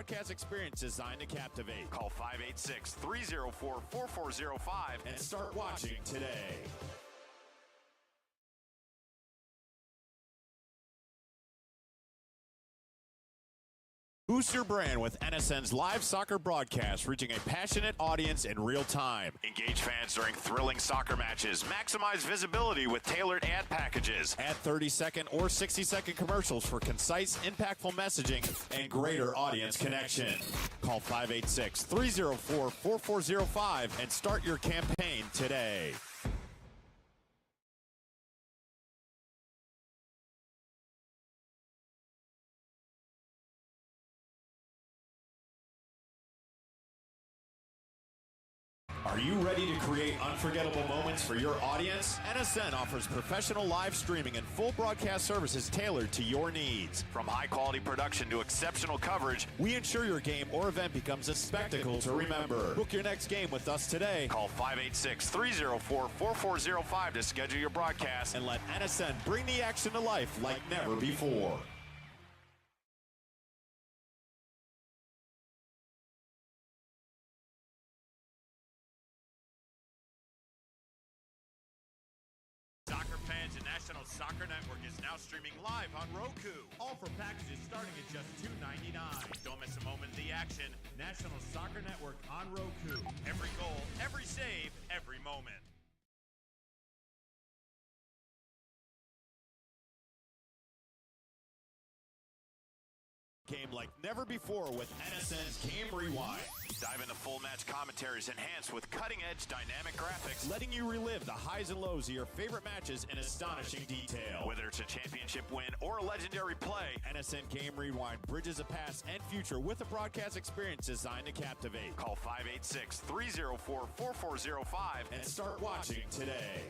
broadcast experience designed to captivate. Call 586-304-4405 and start watching today. Boost your brand with NSN's live soccer broadcast, reaching a passionate audience in real time. Engage fans during thrilling soccer matches. Maximize visibility with tailored ad packages. Add 30-second or 60-second commercials for concise, impactful messaging and greater audience connection. Call 586-304-4405 and start your campaign today. Are you ready to create unforgettable moments for your audience? NSN offers professional live streaming and full broadcast services tailored to your needs. From high-quality production to exceptional coverage, we ensure your game or event becomes a spectacle to remember. Book your next game with us today. Call 586-304-4405 to schedule your broadcast and let NSN bring the action to life like never before. Soccer fans, and National Soccer Network is now streaming live on Roku. All for packages starting at just $2.99. Don't miss a moment of the action. National Soccer Network on Roku. Every goal, every save, every moment. Game like never before with NSN's Game Rewind. Dive into full match commentaries enhanced with cutting-edge dynamic graphics, letting you relive the highs and lows of your favorite matches in astonishing detail. Whether it's a championship win or a legendary play, NSN Game Rewind bridges the past and future with a broadcast experience designed to captivate. Call 586-304-4405 and start watching today.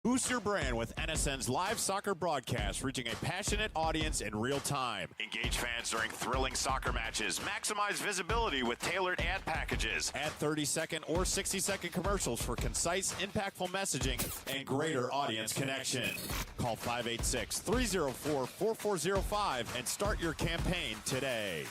Boost your brand with NSN's live soccer broadcast, reaching a passionate audience in real time. Engage fans during thrilling soccer matches. Maximize visibility with tailored ad packages. Add 30-second or 60-second commercials for concise, impactful messaging and greater audience connection. Call 586-304-4405 and start your campaign today.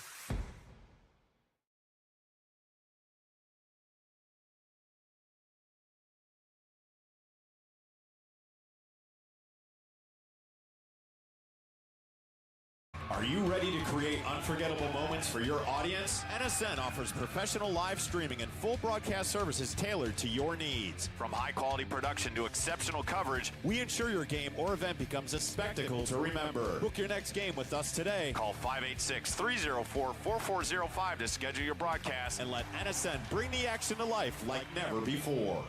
Are you ready to create unforgettable moments for your audience? NSN offers professional live streaming and full broadcast services tailored to your needs. From high-quality production to exceptional coverage, we ensure your game or event becomes a spectacle to remember. Book your next game with us today. Call 586-304-4405 to schedule your broadcast and let NSN bring the action to life like never before.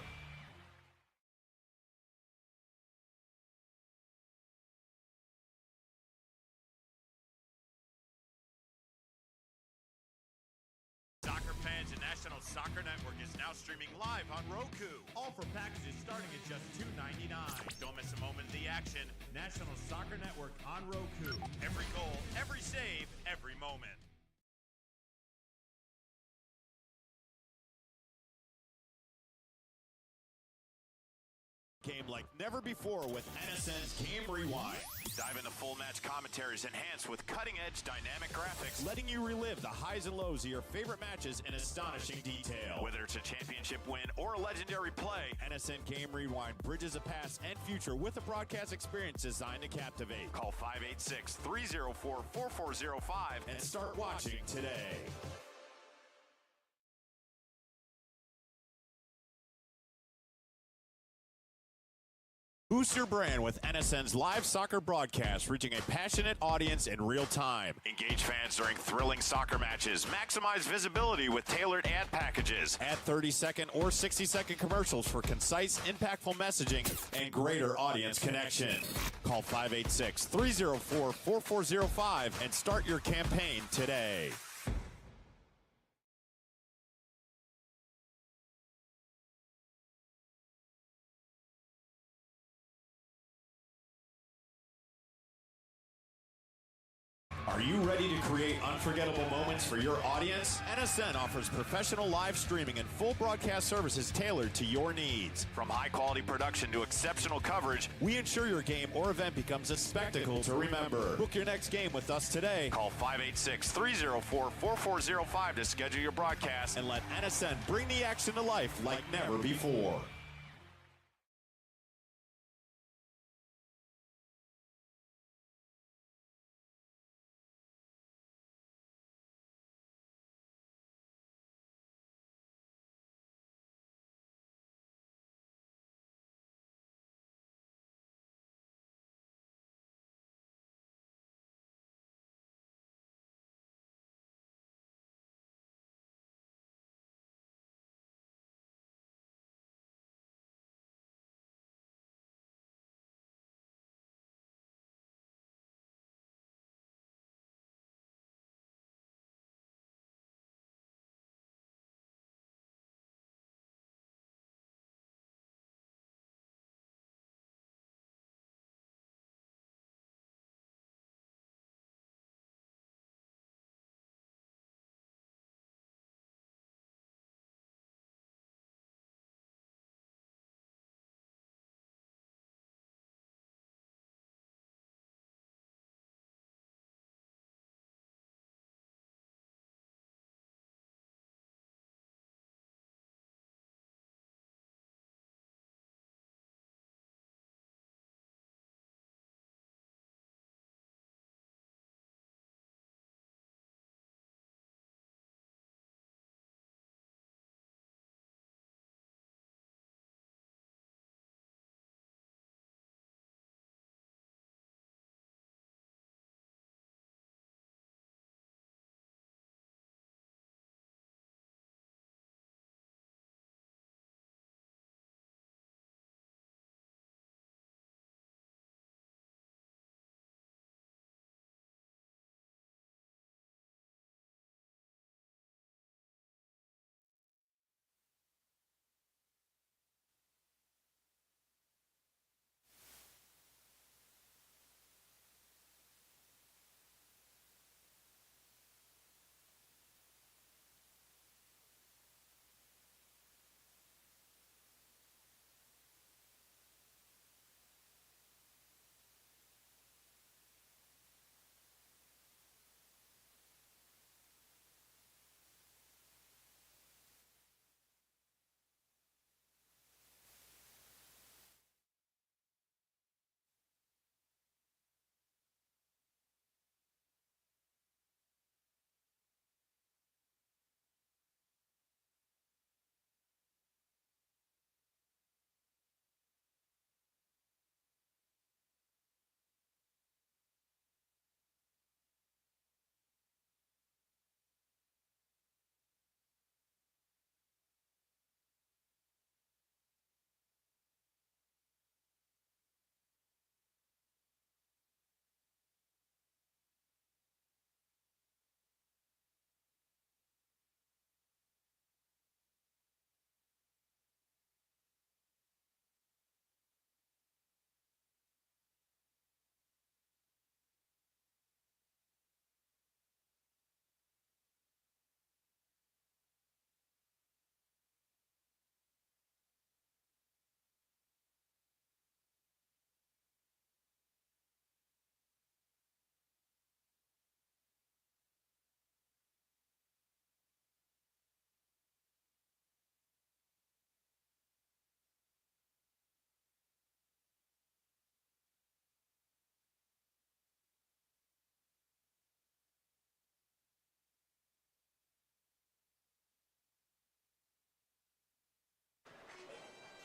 Soccer fans, and National Soccer Network is now streaming live on Roku. All for packages starting at just $2.99. Don't miss a moment of the action. National Soccer Network on Roku. Every goal, every save, every moment. Game like never before with NSN's Game Rewind. Dive into full match commentaries enhanced with cutting-edge dynamic graphics, letting you relive the highs and lows of your favorite matches in astonishing detail. Whether it's a championship win or a legendary play, NSN Game Rewind bridges the past and future with a broadcast experience designed to captivate. Call 586-304-4405 and start watching today. Boost your brand with NSN's live soccer broadcast, reaching a passionate audience in real time. Engage fans during thrilling soccer matches. Maximize visibility with tailored ad packages. Add 30-second or 60-second commercials for concise, impactful messaging and greater audience connection. Call 586-304-4405 and start your campaign today. Are Are you ready to create unforgettable moments for your audience? NSN offers professional live streaming and full broadcast services tailored to your needs. From high-quality production to exceptional coverage, we ensure your game or event becomes a spectacle to remember. Book your next game with us today. Call 586-304-4405 to schedule your broadcast and let NSN bring the action to life like never before.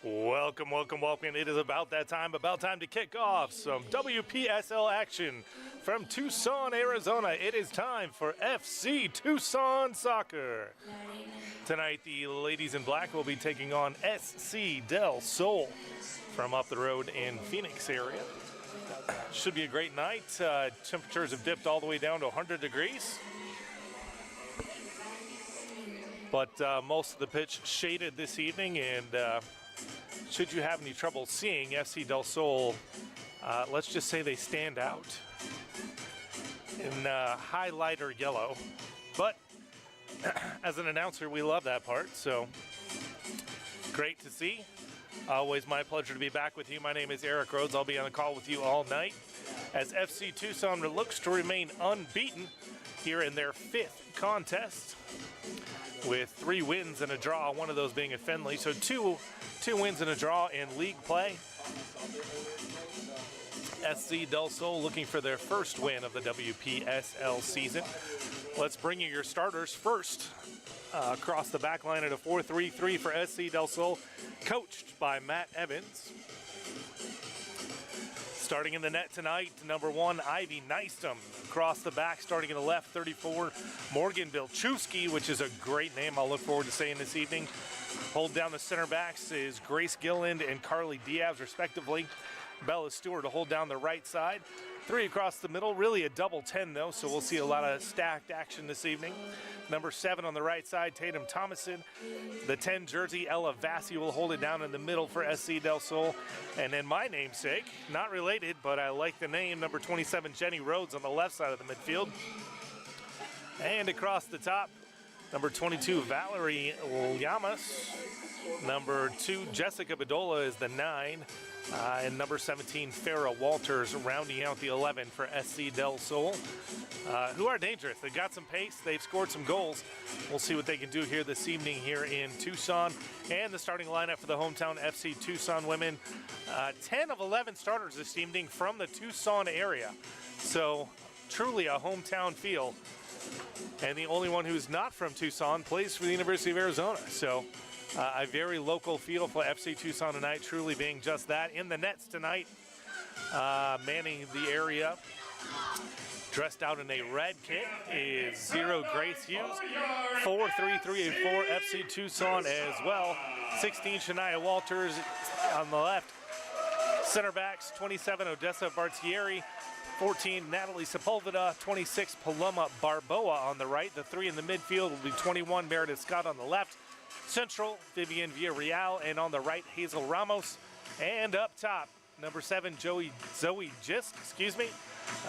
Welcome. It is about time to kick off some WPSL action from Tucson, Arizona. It is time for FC Tucson Soccer. Tonight, the ladies in black will be taking on SC Del Sol from up the road in Phoenix area. Should be a great night. Temperatures have dipped all the way down to 100 degrees. But most of the pitch shaded this evening, and should you have any trouble seeing FC Del Sol, let's just say they stand out. in highlighter yellow. But as an announcer, we love that part, so great to see. Always my pleasure to be back with you. My name is Eric Rhodes. I'll be on the call with you all night as FC Tucson looks to remain unbeaten here in their 5th contest with 3 wins and a draw, one of those being at Fenley. So two wins and a draw in league play. SC Del Sol looking for their first win of the WPSL season. Let's bring you your starters first. Across the back line at a 4-3-3 for SC Del Sol, coached by Matt Evans. Starting in the net tonight, number 1, Ivy Nystum. Across the back, starting in the left, 34, Morgan Bilchewski, which is a great name I'll look forward to saying this evening. Hold down the center backs is Grace Gilland and Carly Diaz, respectively. Bella Stewart to hold down the right side. 3 across the middle, really a double 10 though, so we'll see a lot of stacked action this evening. Number 7 on the right side, Tatum Thomason. The 10 jersey, Ella Vassi will hold it down in the middle for SC Del Sol. And then my namesake, not related, but I like the name, number 27, Jenny Rhodes on the left side of the midfield. And across the top, number 22, Valerie Llamas. Number 2, Jessica Bedolla is the 9. And number 17, Farrah Walters rounding out the 11 for SC Del Sol, who are dangerous. They've got some pace. They've scored some goals. We'll see what they can do here this evening here in Tucson. And the starting lineup for the hometown FC Tucson women, 10 of 11 starters this evening from the Tucson area. So truly a hometown feel. And the only one who's not from Tucson plays for the University of Arizona. So a very local feel for FC Tucson tonight, truly being just that. In the nets tonight, manning the area, dressed out in a red kit, is 0 Grace Hughes. 4-3-3 and 4 FC Tucson as well. 16 Shania Walters on the left. Center backs, 27 Odessa Bartieri. 14 Natalie Sepulveda. 26 Paloma Barboa on the right. The 3 in the midfield will be 21 Meredith Scott on the left. Central, Vivian Villarreal, and on the right, Hazel Ramos. And up top, number 7, Zoe Gist,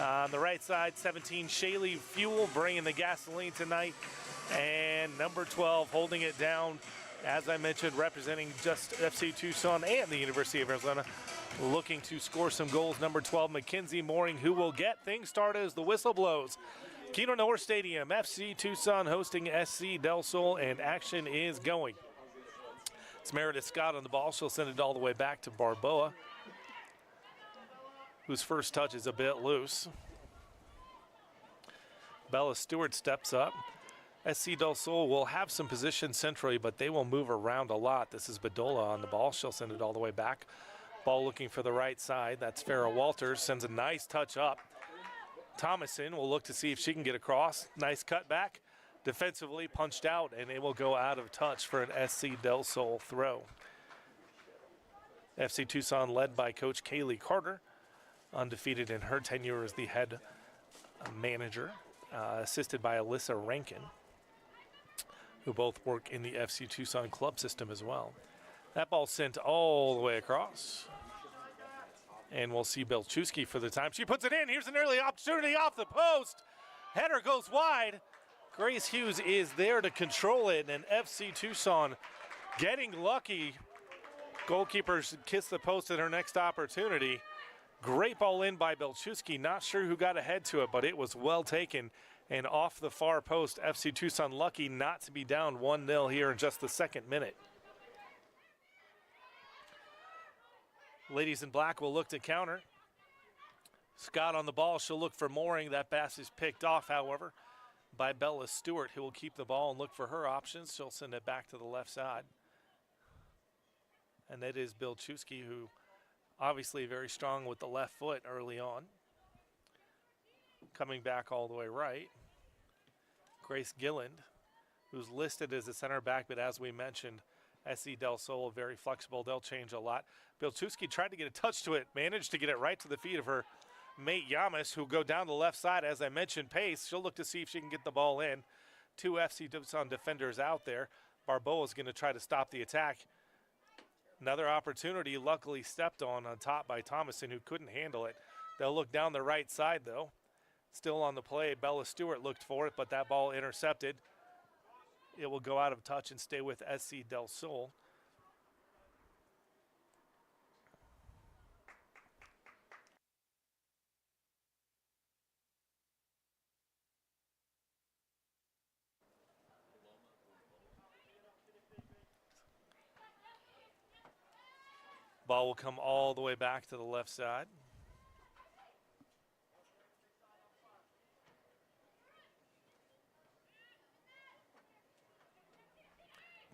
on the right side, 17, Shaylee Fuel, bringing the gasoline tonight. And number 12, holding it down, as I mentioned, representing just FC Tucson and the University of Arizona, looking to score some goals, number 12, Mackenzie Mooring, who will get things started as the whistle blows. Keno North Stadium, FC Tucson hosting SC Del Sol, and action is going. It's Meredith Scott on the ball. She'll send it all the way back to Barboa, whose first touch is a bit loose. Bella Stewart steps up. SC Del Sol will have some position centrally, but they will move around a lot. This is Bedolla on the ball. She'll send it all the way back. Ball looking for the right side. That's Farrah Walters. Sends a nice touch up. Thomason will look to see if she can get across. Nice cutback. Defensively punched out, and it will go out of touch for an SC Del Sol throw. FC Tucson led by Coach Kaylee Carter, undefeated in her tenure as the head manager, assisted by Alyssa Rankin, who both work in the FC Tucson club system as well. That ball sent all the way across. And we'll see Bilchewski for the time. She puts it in. Here's an early opportunity off the post. Header goes wide. Grace Hughes is there to control it, and FC Tucson getting lucky. Goalkeepers kiss the post at her next opportunity. Great ball in by Bilchewski. Not sure who got ahead to it, but it was well taken. And off the far post, FC Tucson lucky not to be down 1-0 here in just the second minute. Ladies in black will look to counter. Scott on the ball. She'll look for Mooring. That pass is picked off, however, by Bella Stewart, who will keep the ball and look for her options. She'll send it back to the left side. And that is Bilchewski, who obviously very strong with the left foot early on. Coming back all the way right. Grace Gilland, who's listed as a center back, but as we mentioned, SC Del Sol, very flexible. They'll change a lot. Bilchewski tried to get a touch to it, managed to get it right to the feet of her mate Yamas, who go down the left side. As I mentioned, pace. She'll look to see if she can get the ball in. 2 FC Tucson defenders out there. Barboa is going to try to stop the attack. Another opportunity, luckily stepped on top by Thomason, who couldn't handle it. They'll look down the right side, though. Still on the play, Bella Stewart looked for it, but that ball intercepted. It will go out of touch and stay with SC Del Sol. Ball will come all the way back to the left side.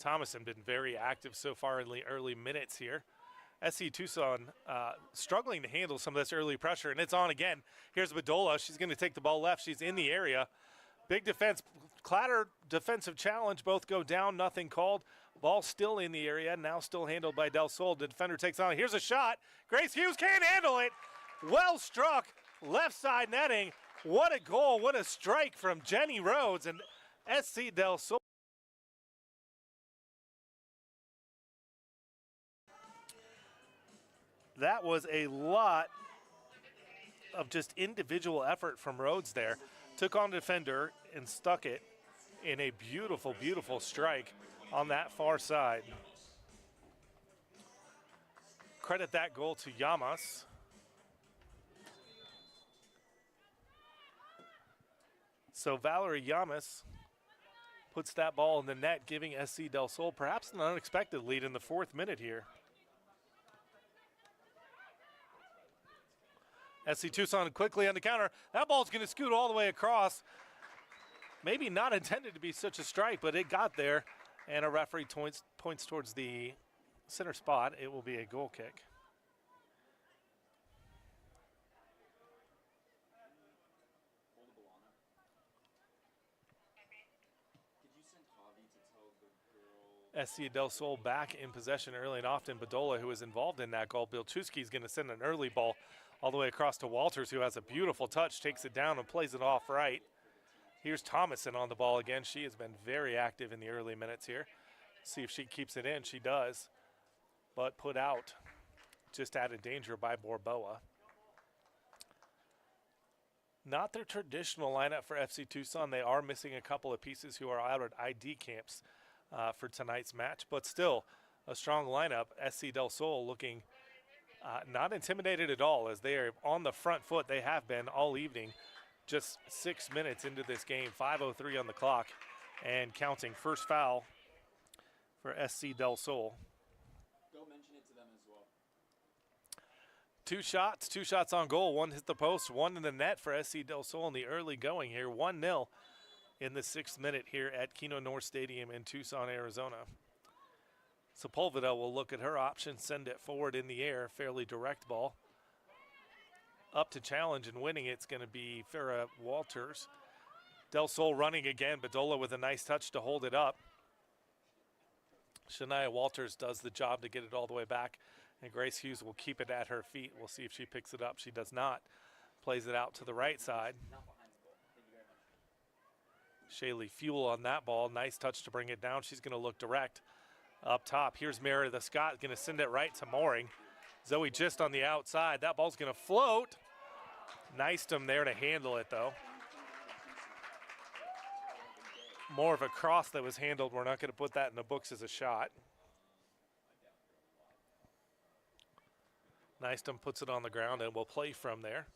Thomason been very active so far in the early minutes here. SC Tucson struggling to handle some of this early pressure, and it's on again. Here's Bedolla. She's going to take the ball left. She's in the area. Big defense, clatter defensive challenge. Both go down, nothing called. Ball still in the area, now still handled by Del Sol. The defender takes on. Here's a shot. Grace Hughes can't handle it. Well struck, left side netting. What a goal, what a strike from Jenny Rhodes and SC Del Sol. That was a lot of just individual effort from Rhodes there. Took on the defender and stuck it in a beautiful, beautiful strike on that far side. Credit that goal to Llamas. So Valerie Llamas puts that ball in the net, giving SC Del Sol perhaps an unexpected lead in the 4th minute here. SC Tucson quickly on the counter. That ball's going to scoot all the way across. Maybe not intended to be such a strike, but it got there. And a referee points towards the center spot. It will be a goal kick. SC Del Sol back in possession early and often. Bedolla, who was involved in that goal. Bilchewski is going to send an early ball all the way across to Walters, who has a beautiful touch, takes it down and plays it off right. Here's Thomason on the ball again. She has been very active in the early minutes here. See if she keeps it in. She does, but put out. Just added danger by Borboa. Not their traditional lineup for FC Tucson. They are missing a couple of pieces who are out at ID camps for tonight's match, but still a strong lineup. SC Del Sol looking not intimidated at all, as they are on the front foot. They have been all evening. Just 6 minutes into this game, 5:03 on the clock and counting. First foul for SC Del Sol. Go mention it to them as well. Two shots on goal. One hit the post, one in the net for SC Del Sol in the early going here. 1-0 in the 6th minute here at Keno North Stadium in Tucson, Arizona. Sepulveda will look at her options, send it forward in the air, fairly direct ball. Up to challenge and winning, it's going to be Farrah Walters. Del Sol running again, Bedolla with a nice touch to hold it up. Shania Walters does the job to get it all the way back, and Grace Hughes will keep it at her feet. We'll see if she picks it up. She does not. Plays it out to the right side. Shaylee Fuel on that ball. Nice touch to bring it down. She's going to look direct up top. Here's Meredith Scott going to send it right to Mooring. Zoe just on the outside. That ball's going to float. Nicedom there to handle it, though. More of a cross that was handled. We're not going to put that in the books as a shot. Nicedom puts it on the ground and will play from there.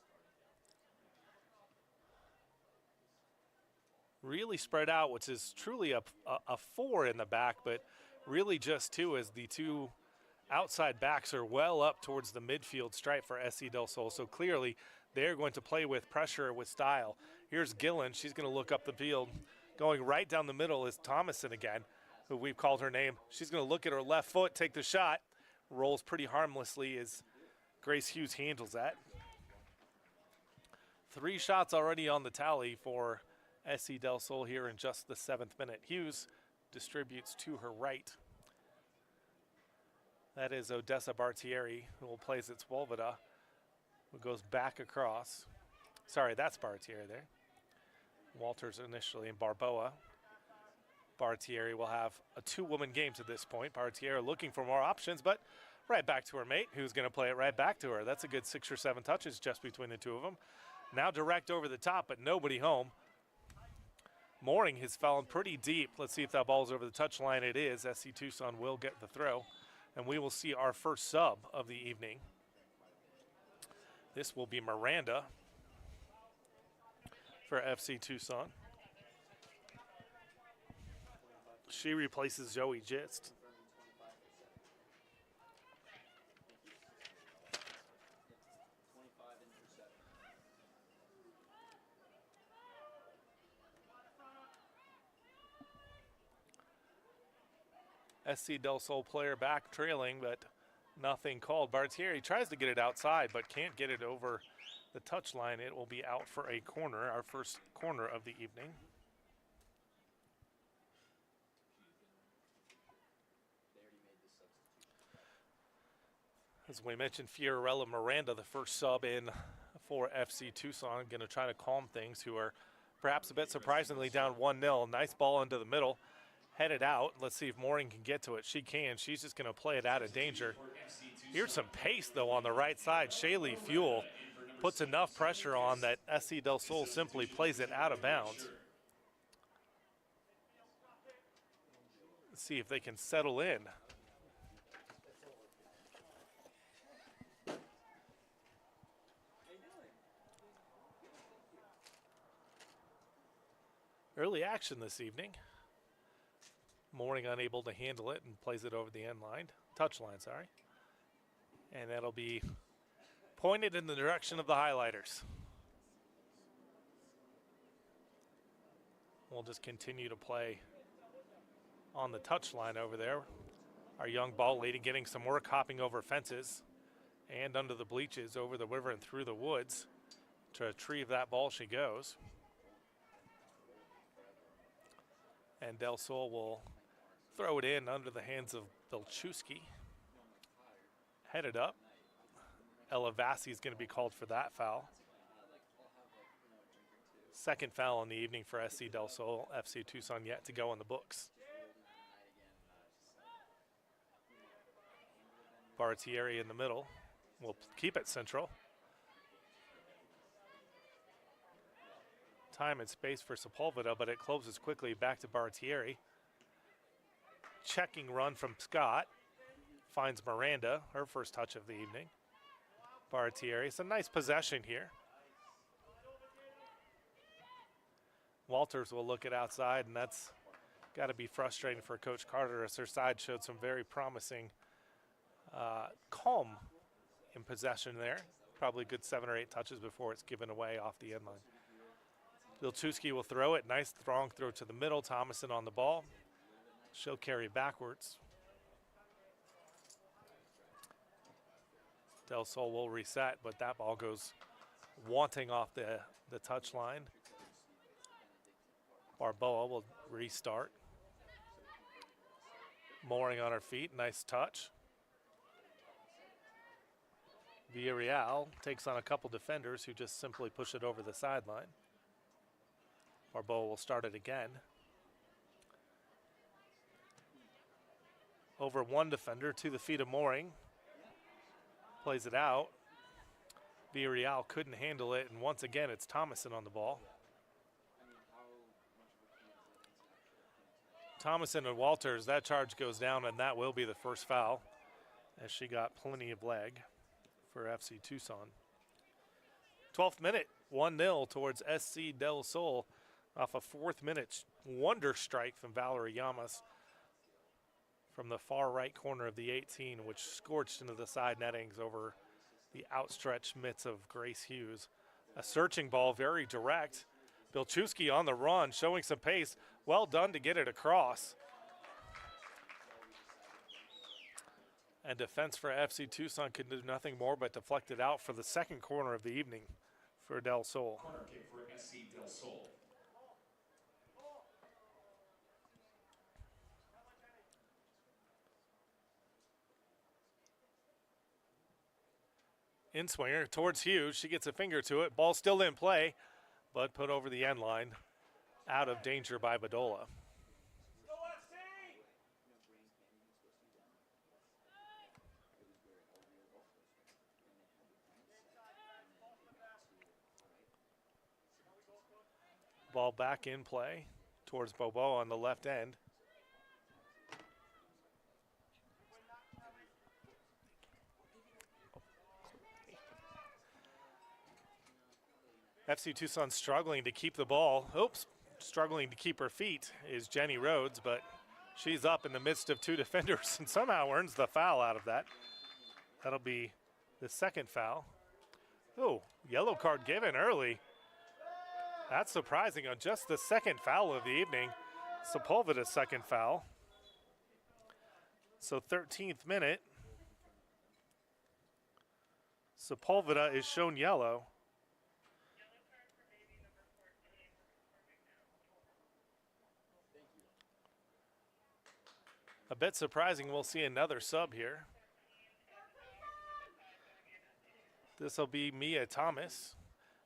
Really spread out, which is truly a 4 in the back, but really just 2, as the two outside backs are well up towards the midfield stripe for SC Del Sol. So clearly they're going to play with pressure, with style. Here's Gillen. She's going to look up the field. Going right down the middle is Thomason again, who we've called her name. She's going to look at her left foot, take the shot. Rolls pretty harmlessly as Grace Hughes handles that. 3 shots already on the tally for SC Del Sol here in just the 7th minute. Hughes distributes to her right. That is Odessa Bartieri, who will play as Sepulveda, who goes back across. Sorry, that's Bartieri there. Walters initially in Barboa. Bartieri will have a 2-woman game to this point. Bartieri looking for more options, but right back to her mate, who's going to play it right back to her. That's a good 6 or 7 touches just between the two of them. Now direct over the top, but nobody home. Mooring has fallen pretty deep. Let's see if that ball's over the touchline. It is. SC Tucson will get the throw, and we will see our first sub of the evening. This will be Miranda for FC Tucson. She replaces Joey Gist. SC Del Sol player back trailing, but nothing called. Bartieri tries to get it outside, but can't get it over the touchline. It will be out for a corner, our first corner of the evening. As we mentioned, Fiorella Miranda, the first sub in for FC Tucson, going to try to calm things, who are perhaps a bit surprisingly down 1-0. Nice ball into the middle, headed out. Let's see if Mooring can get to it. She can. She's just going to play it out of danger. Here's some pace, though, on the right side. Shaylee Fuel puts enough pressure on that SC Del Sol simply plays it out of bounds. Let's see if they can settle in. Early action this evening. Mooring unable to handle it and plays it over the end line, touch line, sorry. And that'll be pointed in the direction of the highlighters. We'll just continue to play on the touch line over there. Our young ball lady getting some work, hopping over fences and under the bleachers, over the river and through the woods. To retrieve that ball she goes. And Del Sol will throw it in under the hands of Bilchewski. Headed up. Ella Vassi is going to be called for that foul. Second foul in the evening for SC Del Sol. FC Tucson yet to go in the books. Bartieri in the middle. We'll keep it central. Time and space for Sepulveda, but it closes quickly back to Bartieri. Checking run from Scott. Finds Miranda, her first touch of the evening. Bartieri, it's a nice possession here. Walters will look it outside, and that's got to be frustrating for Coach Carter, as her side showed some very promising calm in possession there. Probably a good 7 or 8 touches before it's given away off the end line. Bilchewski will throw it. Nice strong throw to the middle. Thomason on the ball. She'll carry backwards. Del Sol will reset, but that ball goes wanting off the touch line. Barboa will restart. Mooring on her feet. Nice touch. Villarreal takes on a couple defenders who just simply push it over the sideline. Barboa will start it again. Over one defender to the feet of Mooring. Plays it out. Villarreal couldn't handle it, and once again it's Thomason on the ball. Thomason and Walters, that charge goes down, and that will be the first foul, as she got plenty of leg for FC Tucson. 12th minute, 1-0 towards SC Del Sol off a 4th minute wonder strike from Valerie Llamas from the far right corner of the 18, which scorched into the side nettings over the outstretched mitts of Grace Hughes. A searching ball, very direct. Bilchewski on the run, showing some pace. Well done to get it across. And defense for FC Tucson could do nothing more but deflect it out for the second corner of the evening for Del Sol. Corner kick for SC Del Sol. In swinger towards Hughes. She gets a finger to it. Ball still in play, but put over the end line. Out of danger by Badola. Ball back in play towards Bobo on the left end. FC Tucson struggling to keep the ball. Oops, struggling to keep her feet is Jenny Rhodes, but she's up in the midst of two defenders and somehow earns the foul out of that. That'll be the second foul. Oh, yellow card given early. That's surprising on just the second foul of the evening. Sepulveda's second foul. So 13th minute. Sepulveda is shown yellow. A bit surprising we'll see another sub here. This will be Mia Thomas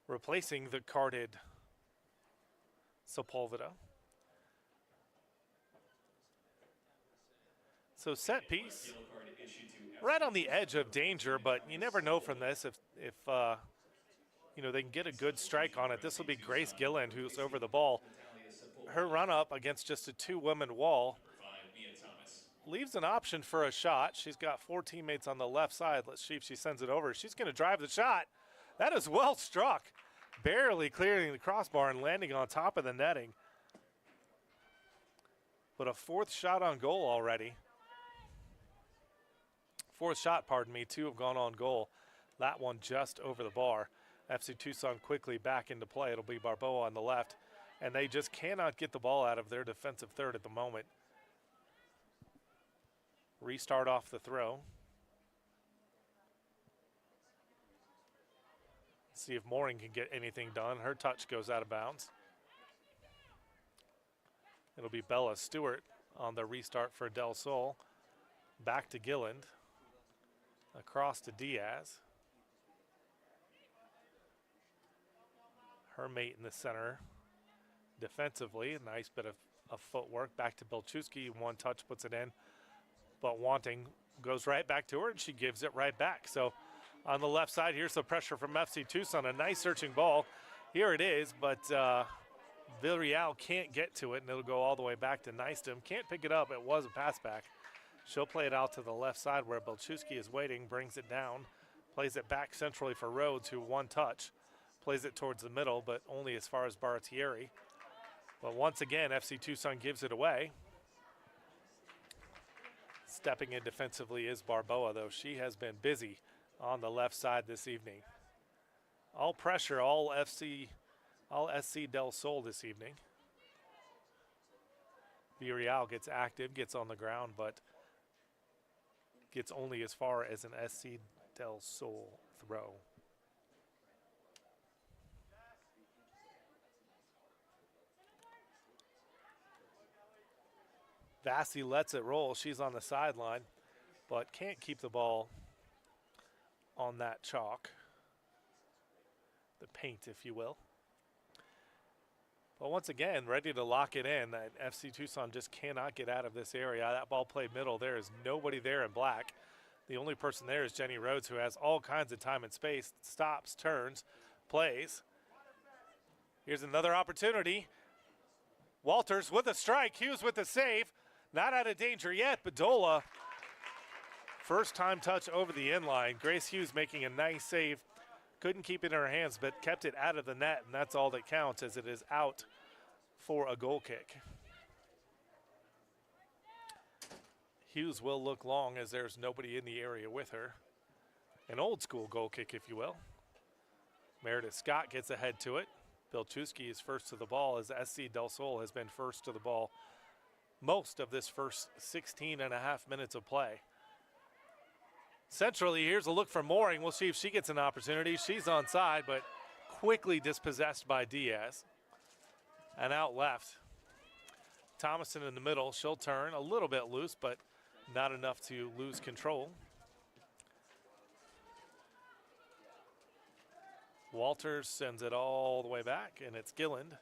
replacing the carded Sepulveda. So set piece, right on the edge of danger, but you never know from this if you know, they can get a good strike on it. This will be Grace Gilland who's over the ball. Her run up against just a two-woman wall leaves an option for a shot. She's got four teammates on the left side. Let's see if she sends it over. She's going to drive the shot. That is well struck. Barely clearing the crossbar and landing on top of the netting. But a fourth shot on goal already. Fourth shot, pardon me. Two have gone on goal. That one just over the bar. FC Tucson quickly back into play. It'll be Barboa on the left. And they just cannot get the ball out of their defensive third at the moment. Restart off the throw. See if Mooring can get anything done. Her touch goes out of bounds. It'll be Bella Stewart on the restart for Del Sol. Back to Gilland. Across to Diaz. Her mate in the center. Defensively, a nice bit of footwork. Back to Belchewski. One touch puts it in. But Wanting goes right back to her, and she gives it right back. So on the left side, here's the pressure from FC Tucson. A nice searching ball. Here it is, but Villarreal can't get to it, and it'll go all the way back to Nystum. Can't pick it up. It was a pass back. She'll play it out to the left side where Belchewski is waiting, brings it down, plays it back centrally for Rhodes, who one touch, plays it towards the middle, but only as far as Baratieri. But once again, FC Tucson gives it away. Stepping in defensively is Barboa, though. She has been busy on the left side this evening. All pressure, all SC Del Sol this evening. Villarreal gets active, gets on the ground, but gets only as far as an SC Del Sol throw. Vassie lets it roll. She's on the sideline, but can't keep the ball on that chalk. The paint, if you will. But once again, ready to lock it in. That FC Tucson just cannot get out of this area. That ball played middle. There is nobody there in black. The only person there is Jenny Rhodes, who has all kinds of time and space. Stops, turns, plays. Here's another opportunity. Walters with a strike. Hughes with a save. Not out of danger yet. Bedolla, first time touch over the inline. Grace Hughes making a nice save. Couldn't keep it in her hands, but kept it out of the net, and that's all that counts, as it is out for a goal kick. Hughes will look long as there's nobody in the area with her. An old school goal kick, if you will. Meredith Scott gets ahead to it. Belchewski is first to the ball, as SC Del Sol has been first to the ball most of this first 16 and a half minutes of play. Centrally, here's a look for Mooring. We'll see if she gets an opportunity. She's onside, but quickly dispossessed by Diaz. And out left. Thomason in the middle. She'll turn a little bit loose, but not enough to lose control. Walters sends it all the way back, and it's Gilland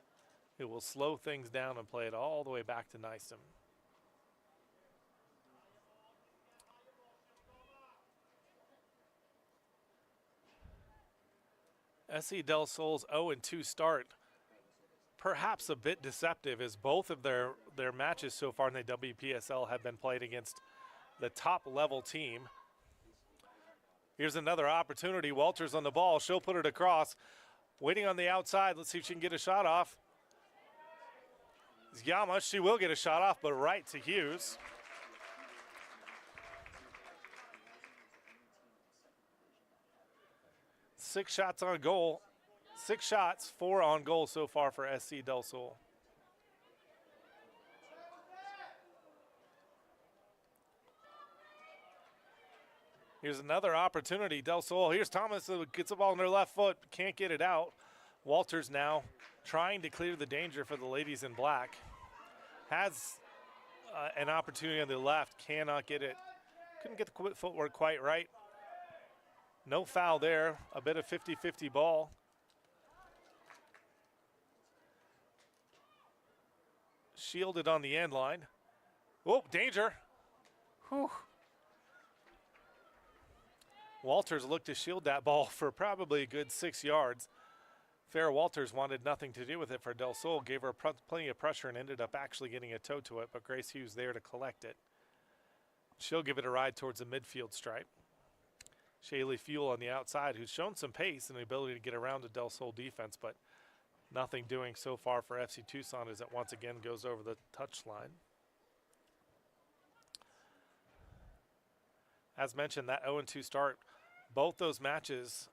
who will slow things down and play it all the way back to Nystum. SC Del Sol's 0-2 start perhaps a bit deceptive, as both of their matches so far in the WPSL have been played against the top level team. Here's another opportunity. Walters on the ball. She'll put it across. Waiting on the outside. Let's see if she can get a shot off. Yama, she will get a shot off, but right to Hughes. Six shots on goal. 6 shots, 4 on goal so far for SC Del Sol. Here's another opportunity. Del Sol. Here's Thomas who gets the ball on their left foot, can't get it out. Walters now trying to clear the danger for the ladies in black. Has an opportunity on the left, cannot get it. Couldn't get the footwork quite right. No foul there. A bit of 50-50 ball. Shielded on the end line. Oh, danger. Whew. Walters looked to shield that ball for probably a good 6 yards. Farrah Walters wanted nothing to do with it for Del Sol, gave her plenty of pressure and ended up actually getting a toe to it, but Grace Hughes there to collect it. She'll give it a ride towards the midfield stripe. Shaylee Fuel on the outside, who's shown some pace and the ability to get around the Del Sol defense, but nothing doing so far for FC Tucson as it once again goes over the touchline. As mentioned, that 0-2 start, both those matches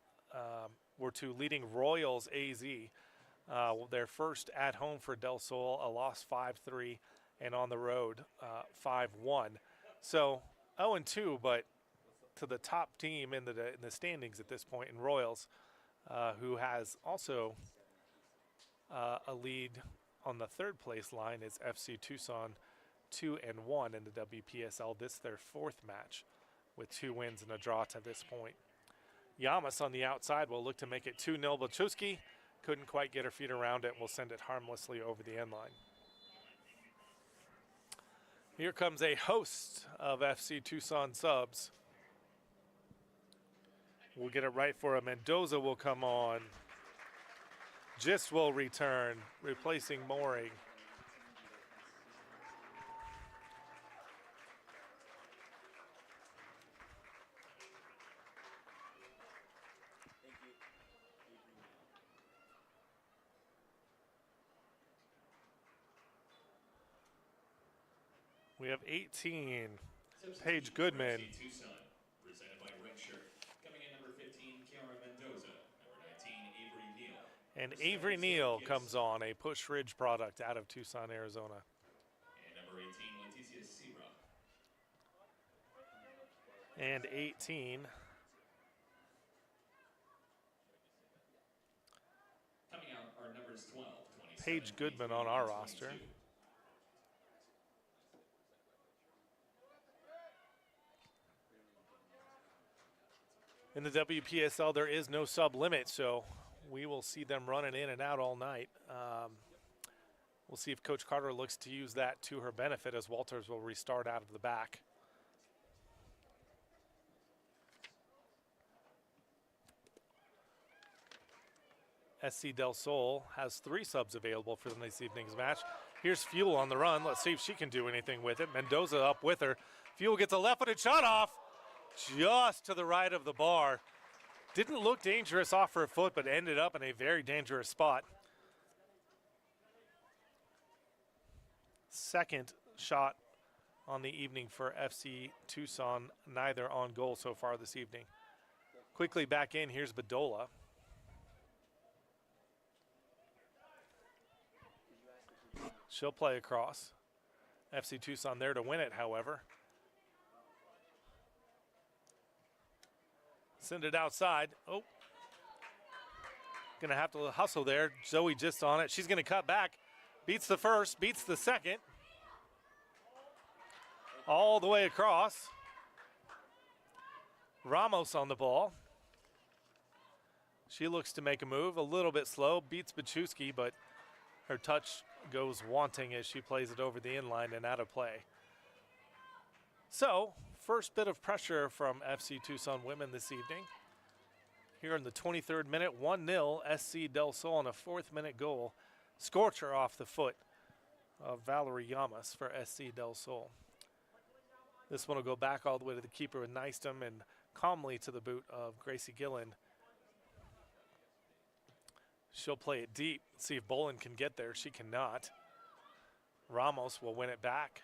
were to leading Royals AZ. Their first at home for Del Sol, a loss 5-3, and on the road 5-1. So 0-2, but to the top team in the standings at this point in Royals, who has also a lead on the third place line is FC Tucson 2-1 in the WPSL. This is their 4th match with 2 wins and a draw to this point. Yamas on the outside will look to make it 2-0. Balchowski couldn't quite get her feet around it and will send it harmlessly over the end line. Here comes a host of FC Tucson subs. We'll get it right for a Mendoza will come on. Gist will return, replacing Mooring. We have 18, Paige Goodman. Tucson, presented by Red Shirt. Coming in number 15, Kiara Mendoza. Number 19, Avery Neal. And Avery Neal comes on, a Push Ridge product out of Tucson, Arizona. And number 18, Leticia Sierra. And 18, Coming out are numbers 12, 27, Paige Goodman on our roster. In the WPSL, there is no sub limit, so we will see them running in and out all night. We'll see if Coach Carter looks to use that to her benefit as Walters will restart out of the back. SC Del Sol has 3 subs available for this evening's match. Here's Fuel on the run. Let's see if she can do anything with it. Mendoza up with her. Fuel gets a left-footed shot off. Just to the right of the bar. Didn't look dangerous off her foot, but ended up in a very dangerous spot. Second shot on the evening for FC Tucson, neither on goal so far this evening. Quickly back in, here's Bedola. She'll play across. FC Tucson there to win it, however. Send it outside. Oh. Gonna have to hustle there. Zoe just on it. She's gonna cut back. Beats the first, beats the second. All the way across. Ramos on the ball. She looks to make a move. A little bit slow. Beats Bachewski, but her touch goes wanting as she plays it over the inline and out of play. So, first bit of pressure from FC Tucson women this evening. Here in the 23rd minute, 1-0 SC Del Sol on a 4th minute goal scorcher off the foot of Valerie Llamas for SC Del Sol. This one will go back all the way to the keeper with Nystum and calmly to the boot of Gracie Gillen. She'll play it deep, see if Bolin can get there. She cannot. Ramos will win it back.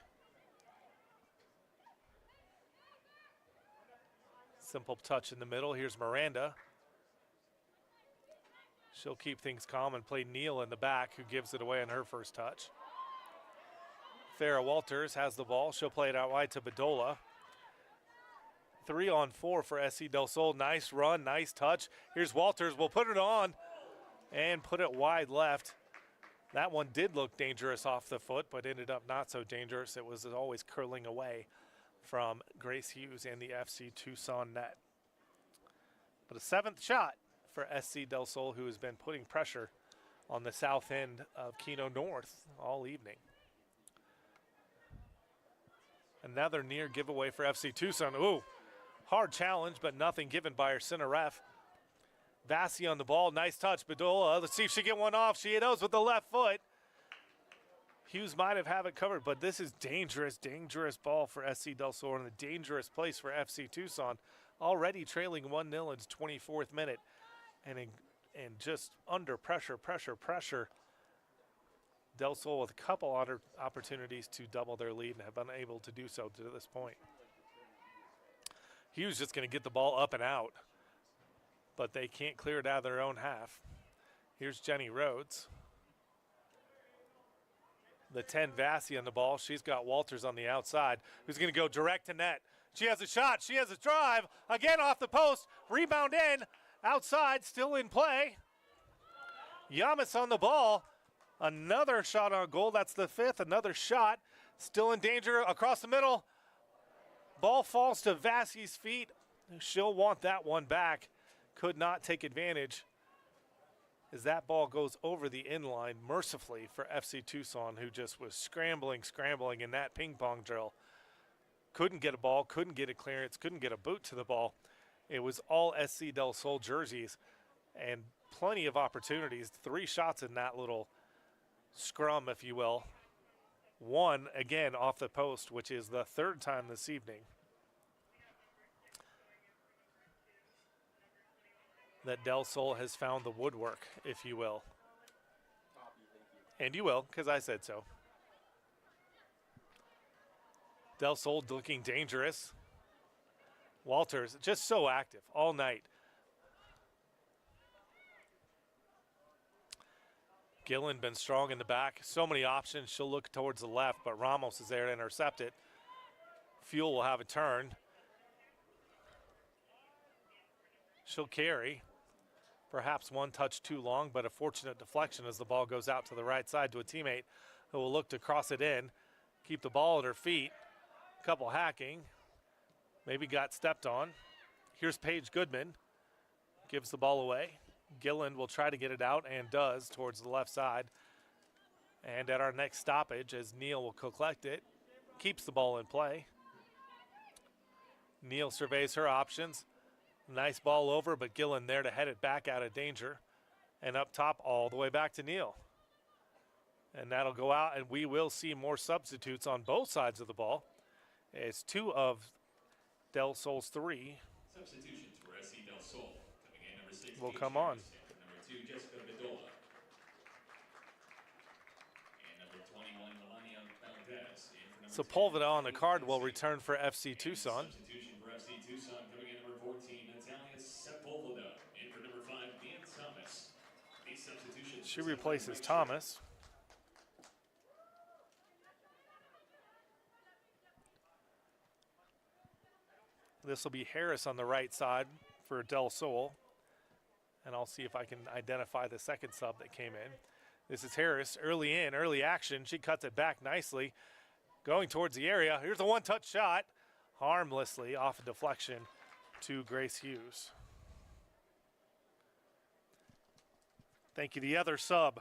Simple touch in the middle. Here's Miranda. She'll keep things calm and play Neal in the back, who gives it away on her first touch. Farrah Walters has the ball. She'll play it out wide to Bedolla. 3-on-4 for SC Del Sol. Nice run, nice touch. Here's Walters. We'll put it on and put it wide left. That one did look dangerous off the foot, but ended up not so dangerous. It was always curling away from Grace Hughes and the FC Tucson net. But a 7th shot for SC Del Sol, who has been putting pressure on the south end of Keno North all evening. Another near giveaway for FC Tucson. Ooh, hard challenge, but nothing given by her center ref. Vassie on the ball, nice touch. Bedolla, let's see if she get one off. She does with the left foot. Hughes might have it covered, but this is dangerous, dangerous ball for SC Del Sol and a dangerous place for FC Tucson. Already trailing 1-0 in its 24th minute. And just under pressure. Del Sol with a couple other opportunities to double their lead and have been able to do so to this point. Hughes just going to get the ball up and out, but they can't clear it out of their own half. Here's Jenny Rhodes. The 10, Vassie on the ball. She's got Walters on the outside, who's going to go direct to net. She has a shot. She has a drive. Again off the post. Rebound in. Outside, still in play. Yamas on the ball. Another shot on goal. That's the 5th. Another shot. Still in danger across the middle. Ball falls to Vassie's feet. She'll want that one back. Could not take advantage as that ball goes over the inline mercifully for FC Tucson, who just was scrambling in that ping pong drill. Couldn't get a ball, couldn't get a clearance, couldn't get a boot to the ball. It was all SC Del Sol jerseys and plenty of opportunities. 3 shots in that little scrum, if you will. One, again, off the post, which is the 3rd time this evening that Del Sol has found the woodwork, if you will. And you will, because I said so. Del Sol looking dangerous. Walters just so active all night. Gillen been strong in the back. So many options. She'll look towards the left, but Ramos is there to intercept it. Fuel will have a turn. She'll carry. Perhaps one touch too long, but a fortunate deflection as the ball goes out to the right side to a teammate who will look to cross it in, keep the ball at her feet. Couple hacking. Maybe got stepped on. Here's Paige Goodman. Gives the ball away. Gillen will try to get it out and does towards the left side. And at our next stoppage, as Neal will collect it, keeps the ball in play. Neal surveys her options. Nice ball over, but Gillen there to head it back out of danger. And up top all the way back to Neal. And that'll go out, and we will see more substitutes on both sides of the ball. It's 2 of Del Sol's 3. Substitutions for SC Del Sol. Coming in, number 6, will come on. Number 2, Jessica Bedolla. And number 21, Melania Valdez. Sepulveda on the card will return for FC Tucson. Substitution for FC Tucson. Coming in, number 14, Natalia Sepulveda. In for number 5, Ian Thomas. These substitutions. She replaces Thomas. This will be Harris on the right side for Del Sol. And I'll see if I can identify the second sub that came in. This is Harris, early in, early action. She cuts it back nicely, going towards the area. Here's a one-touch shot, harmlessly off a deflection to Grace Hughes. Thank you. The other sub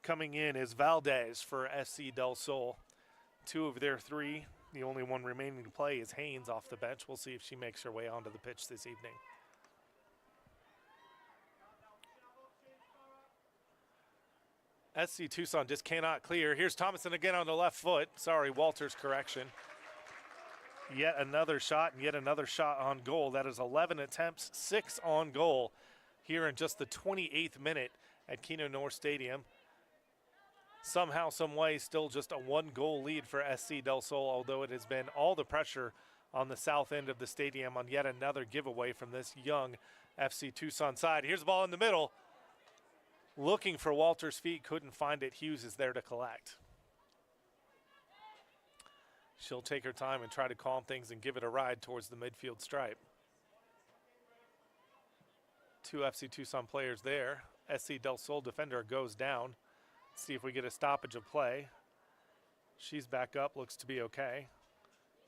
coming in is Valdez for SC Del Sol. 2 of their 3. The only one remaining to play is Haynes off the bench. We'll see if she makes her way onto the pitch this evening. SC Tucson just cannot clear. Here's Thomason again on the left foot. Sorry, Walters correction. Yet another shot and yet another shot on goal. That is 11 attempts, 6 on goal here in just the 28th minute at Keno North Stadium. Somehow, some way, still just a 1-goal lead for SC Del Sol, although it has been all the pressure on the south end of the stadium on yet another giveaway from this young FC Tucson side. Here's the ball in the middle. Looking for Walters' feet, couldn't find it. Hughes is there to collect. She'll take her time and try to calm things and give it a ride towards the midfield stripe. 2 FC Tucson players there. SC Del Sol defender goes down. See if we get a stoppage of play. She's back up, looks to be okay.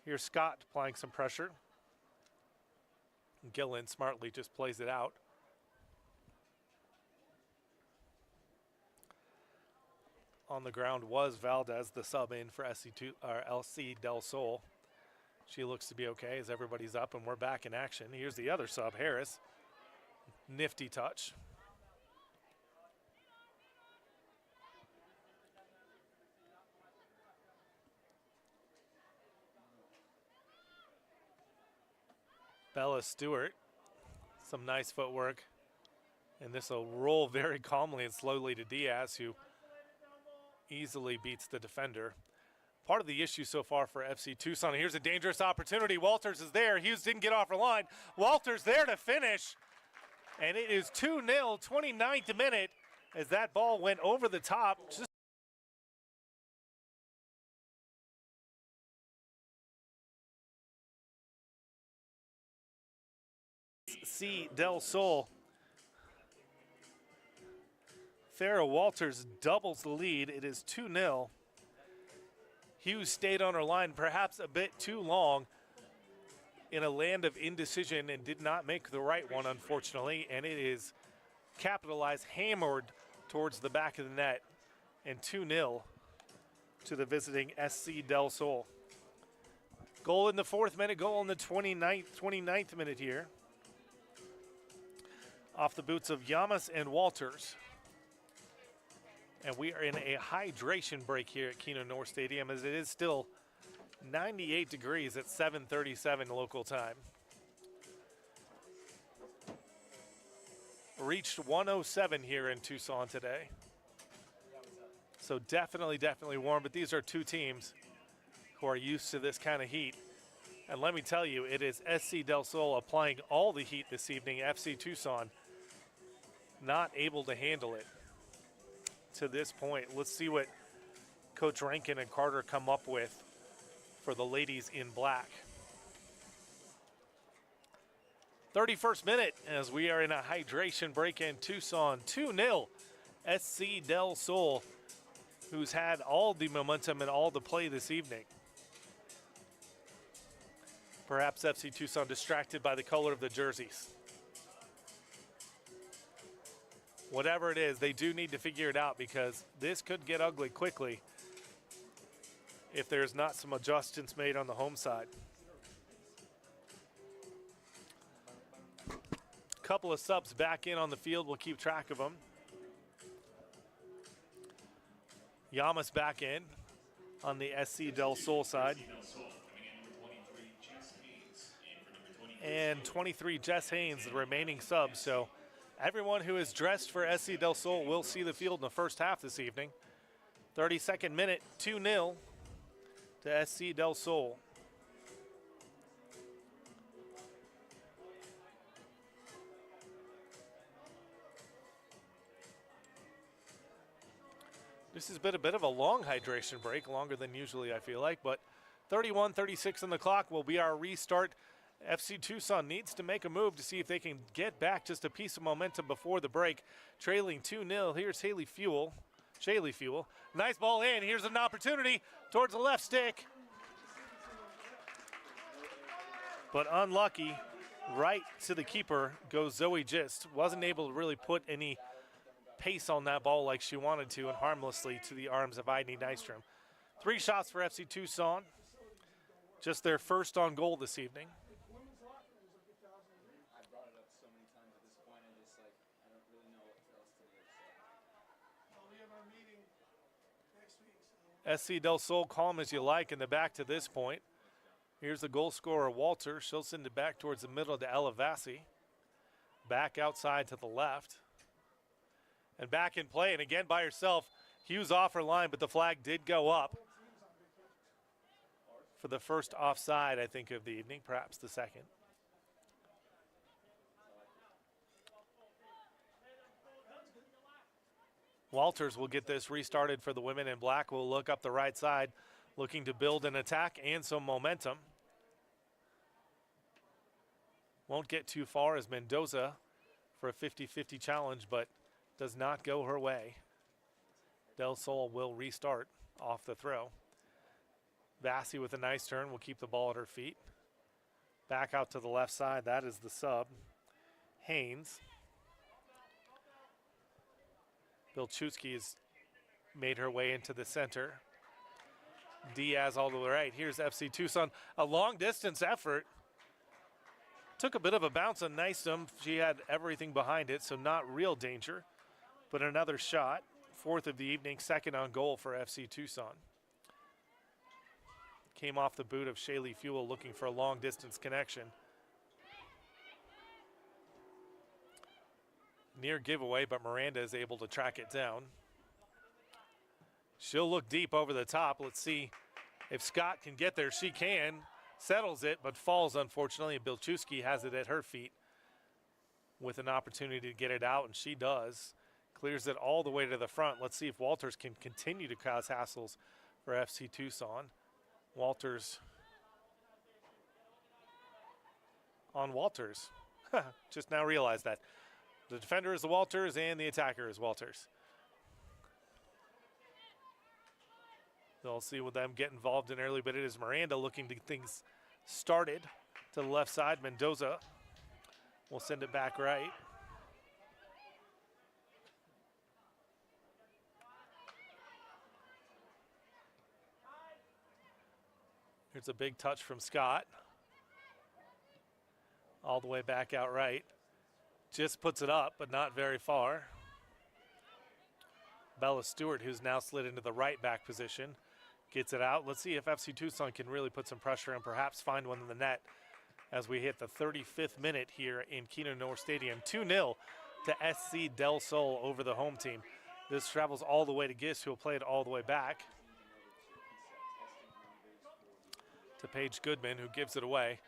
Here's Scott applying some pressure. Gillen smartly just plays it out. On the ground was Valdez, the sub in for LC Del Sol. She looks to be okay as everybody's up and we're back in action. Here's the other sub, Harris. Nifty touch. Bella Stewart, some nice footwork. And this will roll very calmly and slowly to Diaz, who easily beats the defender. Part of the issue so far for FC Tucson. Here's a dangerous opportunity. Walters is there. Hughes didn't get off her line. Walters there to finish. And it is 2-0, 29th minute, as that ball went over the top. Just C Del Sol. Farrah Walters doubles the lead. It is 2-0. Hughes stayed on her line perhaps a bit too long in a land of indecision and did not make the right one, unfortunately. And it is capitalized, hammered towards the back of the net. And 2-0 to the visiting SC Del Sol. Goal in the 4th minute, goal in the 29th minute here. Off the boots of Yamas and Walters. And we are in a hydration break here at Keno North Stadium, as it is still 98 degrees at 7:37 local time. Reached 107 here in Tucson today. So definitely warm, but these are 2 teams who are used to this kind of heat. And let me tell you, it is SC Del Sol applying all the heat this evening. FC Tucson not able to handle it to this point. Let's see what Coach Rankin and Carter come up with for the ladies in black. 31st minute as we are in a hydration break in Tucson. 2-0 SC Del Sol, who's had all the momentum and all the play this evening. Perhaps FC Tucson distracted by the color of the jerseys. Whatever it is, they do need to figure it out, because this could get ugly quickly if there's not some adjustments made on the home side. Couple of subs back in on the field. We'll keep track of them. Yamas back in on the SC Del Sol side. And 23 Jess Haynes, the remaining sub. So everyone who is dressed for SC Del Sol will see the field in the first half this evening. 32nd minute, 2-0 to SC Del Sol. This has been a bit of a long hydration break, longer than usually I feel like, but 31:36 on the clock will be our restart. FC Tucson needs to make a move to see if they can get back just a piece of momentum before the break. Trailing 2-0. Here's Shaylee Fuel. Nice ball in. Here's an opportunity towards the left stick. But unlucky. Right to the keeper goes Zoe Gist. Wasn't able to really put any pace on that ball like she wanted to, and harmlessly to the arms of Idney Nystrom. 3 shots for FC Tucson. Just their first on goal this evening. SC Del Sol calm as you like in the back to this point. Here's the goal scorer, Walter. She'll send it back towards the middle to Ella Vassi. Back outside to the left. And back in play, and again by herself. Hughes off her line, but the flag did go up for the first offside, I think, of the evening, perhaps the second. Walters will get this restarted for the women in black. Will look up the right side, looking to build an attack and some momentum. Won't get too far as Mendoza for a 50-50 challenge, but does not go her way. Del Sol will restart off the throw. Vassie with a nice turn will keep the ball at her feet. Back out to the left side, that is the sub. Haynes. Bilchewski has made her way into the center. Diaz all to the right. Here's FC Tucson. A long distance effort. Took a bit of a bounce on Nystrom. She had everything behind it, so not real danger. But another shot. Fourth of the evening, second on goal for FC Tucson. Came off the boot of Shaylee Fuel looking for a long distance connection. Near giveaway, but Miranda is able to track it down. She'll look deep over the top. Let's see if Scott can get there. She can. Settles it, but falls, unfortunately. Bilchewski has it at her feet with an opportunity to get it out, and she does. Clears it all the way to the front. Let's see if Walters can continue to cause hassles for FC Tucson. Walters on Walters. Just now realized that. The defender is the Walters and the attacker is Walters. They'll see with them get involved in early, but it is Miranda looking to get things started to the left side. Mendoza will send it back right. Here's a big touch from Scott. All the way back out right. Just puts it up, but not very far. Bella Stewart, who's now slid into the right back position, gets it out. Let's see if FC Tucson can really put some pressure and perhaps find one in the net as we hit the 35th minute here in Keno North Stadium. 2-0 to SC Del Sol over the home team. This travels all the way to Gist, who will play it all the way back to Paige Goodman, who gives it away.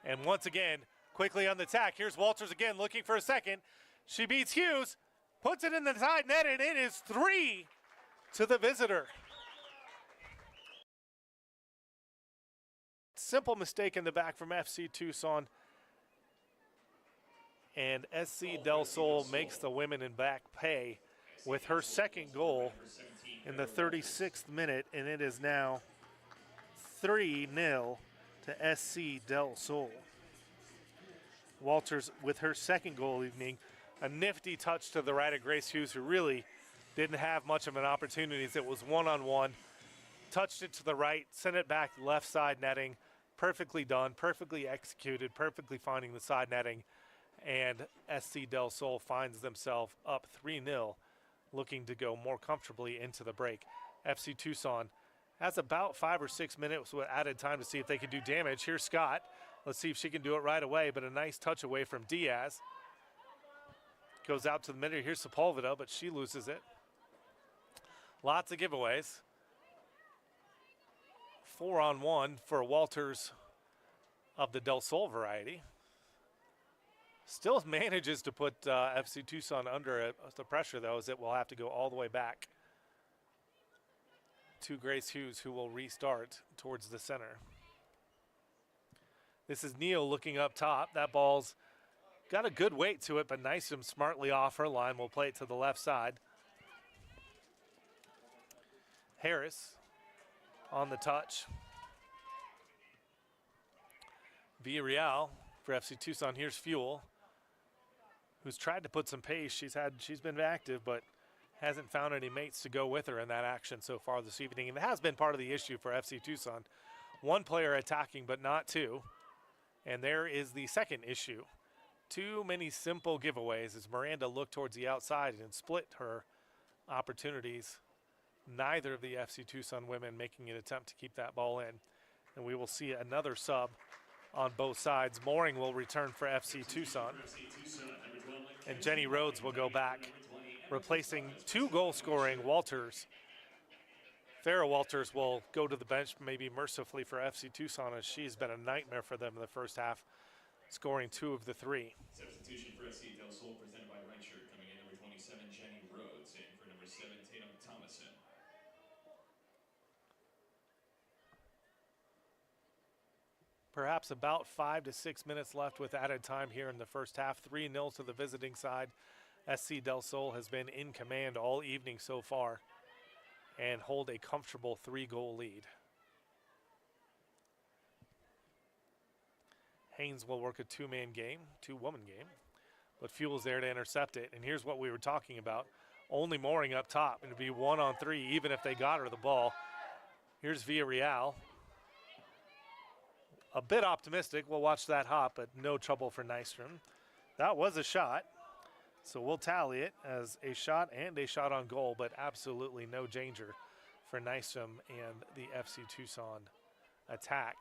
And once again, quickly on the attack. Here's Walters again looking for a second. She beats Hughes, puts it in the side net, and it is 3 to the visitor. Simple mistake in the back from FC Tucson. And SC Del Sol makes the women in back pay with her second goal in the 36th minute, and it is now 3-0 to SC Del Sol. Walters with her second goal evening. A nifty touch to the right of Grace Hughes, who really didn't have much of an opportunity. It was one-on-one. Touched it to the right, sent it back left side netting. Perfectly done, perfectly executed, perfectly finding the side netting. And SC Del Sol finds themselves up 3-0, looking to go more comfortably into the break. FC Tucson has about 5 or 6 minutes with added time to see if they can do damage. Here's Scott. Let's see if she can do it right away, but a nice touch away from Diaz. Goes out to the middle. Here's Sepulveda, but she loses it. Lots of giveaways. 4-on-1 for Walters of the Del Sol variety. Still manages to put FC Tucson under the pressure, though, as it will have to go all the way back to Grace Hughes, who will restart towards the center. This is Neal looking up top. That ball's got a good weight to it, but Nystrom smartly off her line will play it to the left side. Harris on the touch. Villarreal for FC Tucson. Here's Fuel, who's tried to put some pace. She's been active, but hasn't found any mates to go with her in that action so far this evening. And it has been part of the issue for FC Tucson. One player attacking, but not two. And there is the second issue. Too many simple giveaways as Miranda looked towards the outside and split her opportunities Neither of the FC Tucson women making an attempt to keep that ball in. And we will see another sub on both sides. Mooring will return for FC Tucson. And Jenny Rhodes will go back, replacing 2 goal-scoring Walters. Farrah Walters will go to the bench, maybe mercifully for FC Tucson, as she's been a nightmare for them in the first half, scoring 2 of the 3. Substitution for FC Del Sol presented by Right Shirt. Coming in number 27, Jenny Rhodes. In for number 7, Tatum Thomason. Perhaps about 5 to 6 minutes left with added time here in the first half. 3-0 to the visiting side. SC Del Sol has been in command all evening so far and hold a comfortable 3-goal lead. Haynes will work a 2-man game, 2-woman game, but Fuel's there to intercept it. And here's what we were talking about. Only Mooring up top. It'd be 1-on-3 even if they got her the ball. Here's Villarreal. A bit optimistic. We'll watch that hop, but no trouble for Nystrom. That was a shot, so we'll tally it as a shot and a shot on goal, but absolutely no danger for Nystrom and the FC Tucson attack.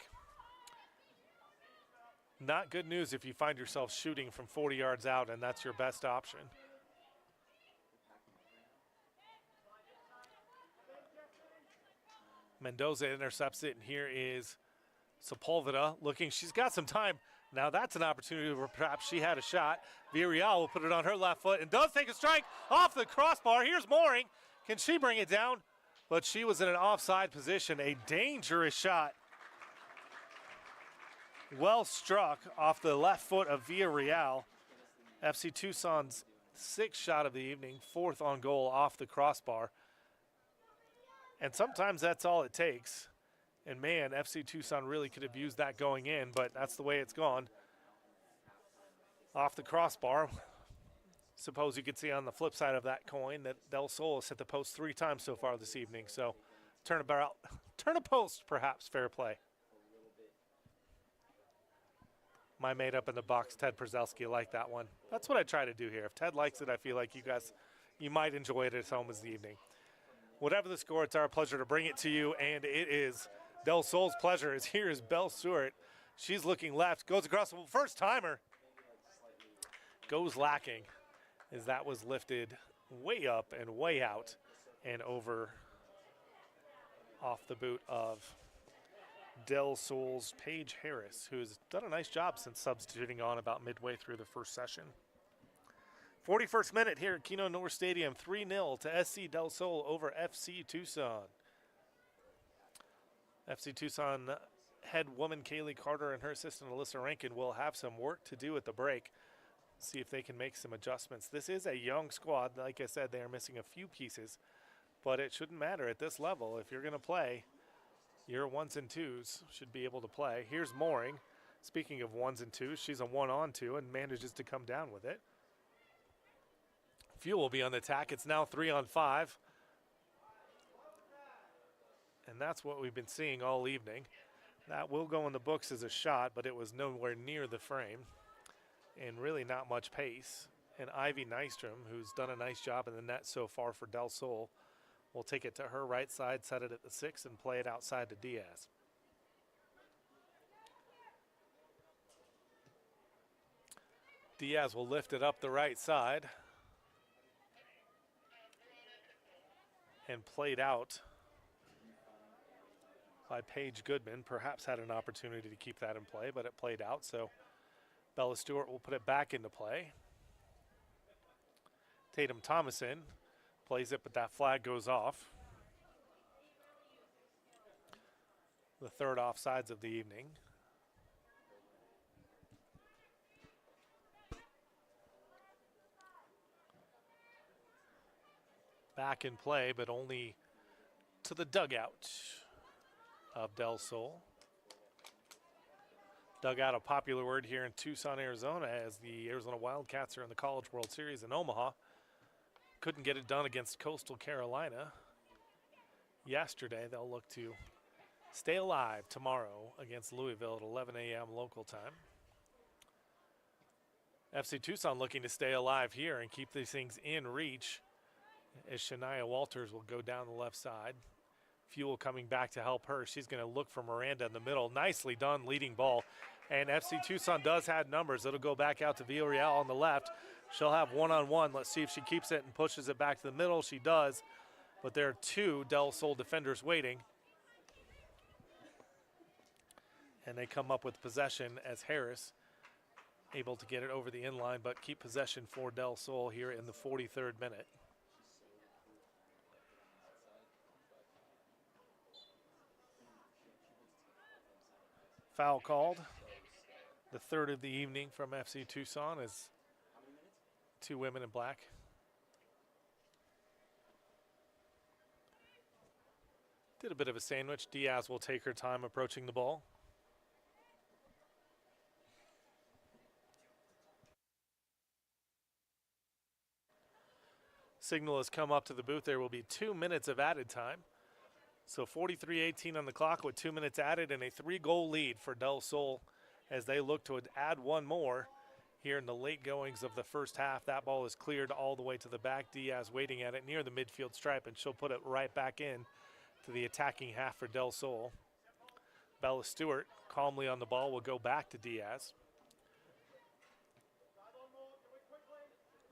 Not good news if you find yourself shooting from 40 yards out and that's your best option. Mendoza intercepts it, and here is Sepulveda looking. She's got some time. Now that's an opportunity where perhaps she had a shot. Villarreal will put it on her left foot and does take a strike off the crossbar. Here's Mooring. Can she bring it down? But she was in an offside position. A dangerous shot. Well struck off the left foot of Villarreal. FC Tucson's 6th shot of the evening, 4th on goal off the crossbar. And sometimes that's all it takes. And man, FC Tucson really could have used that going in, but that's the way it's gone. Off the crossbar. Suppose you could see on the flip side of that coin that Del Sol has hit the post 3 times so far this evening. So turn a post, perhaps, fair play. My mate up in the box, Ted Przalski, liked that one. That's what I try to do here. If Ted likes it, I feel like you might enjoy it at home this evening. Whatever the score, it's our pleasure to bring it to you, and it is Del Sol's pleasure. As here is Belle Stewart. She's looking left, goes across the first timer. Goes lacking as that was lifted way up and way out and over off the boot of Del Sol's Paige Harris, who's done a nice job since substituting on about midway through the first session. 41st minute here at Keno North Stadium, 3-0 to SC Del Sol over FC Tucson. FC Tucson head woman Kaylee Carter and her assistant Alyssa Rankin will have some work to do at the break. See if they can make some adjustments. This is a young squad. Like I said, they are missing a few pieces, but it shouldn't matter at this level. If you're going to play, your 1s and 2s should be able to play. Here's Mooring. Speaking of 1s and 2s, she's a 1-on-2 and manages to come down with it. Fuel will be on the attack. It's now 3-on-5. And that's what we've been seeing all evening. That will go in the books as a shot, but it was nowhere near the frame. And really not much pace. And Ivy Nystrom, who's done a nice job in the net so far for Del Sol, will take it to her right side, set it at the 6, and play it outside to Diaz. Diaz will lift it up the right side. And played out by Paige Goodman. Perhaps had an opportunity to keep that in play, but it played out. So Bella Stewart will put it back into play. Tatum Thomason plays it, but that flag goes off. The 3rd offsides of the evening. Back in play, but only to the dugout of Del Sol. Dugout, a popular word here in Tucson, Arizona, as the Arizona Wildcats are in the College World Series in Omaha. Couldn't get it done against Coastal Carolina yesterday. They'll look to stay alive tomorrow against Louisville at 11 a.m. local time. FC Tucson looking to stay alive here and keep these things in reach as Shania Walters will go down the left side. Fuel coming back to help her. She's going to look for Miranda in the middle. Nicely done, leading ball. And FC Tucson does have numbers. It'll go back out to Villarreal on the left. She'll have one-on-one. Let's see if she keeps it and pushes it back to the middle. She does, but there are two Del Sol defenders waiting. And they come up with possession as Harris able to get it over the inline, but keep possession for Del Sol here in the 43rd minute. Foul called. The third of the evening from FC Tucson is two women in black. Did a bit of a sandwich. Diaz will take her time approaching the ball. Signal has come up to the booth. There will be 2 minutes of added time. So 43-18 on the clock with 2 minutes added and a 3-goal lead for Del Sol as they look to add one more here in the late goings of the first half. That ball is cleared all the way to the back. Diaz waiting at it near the midfield stripe, and she'll put it right back in to the attacking half for Del Sol. Bella Stewart calmly on the ball will go back to Diaz.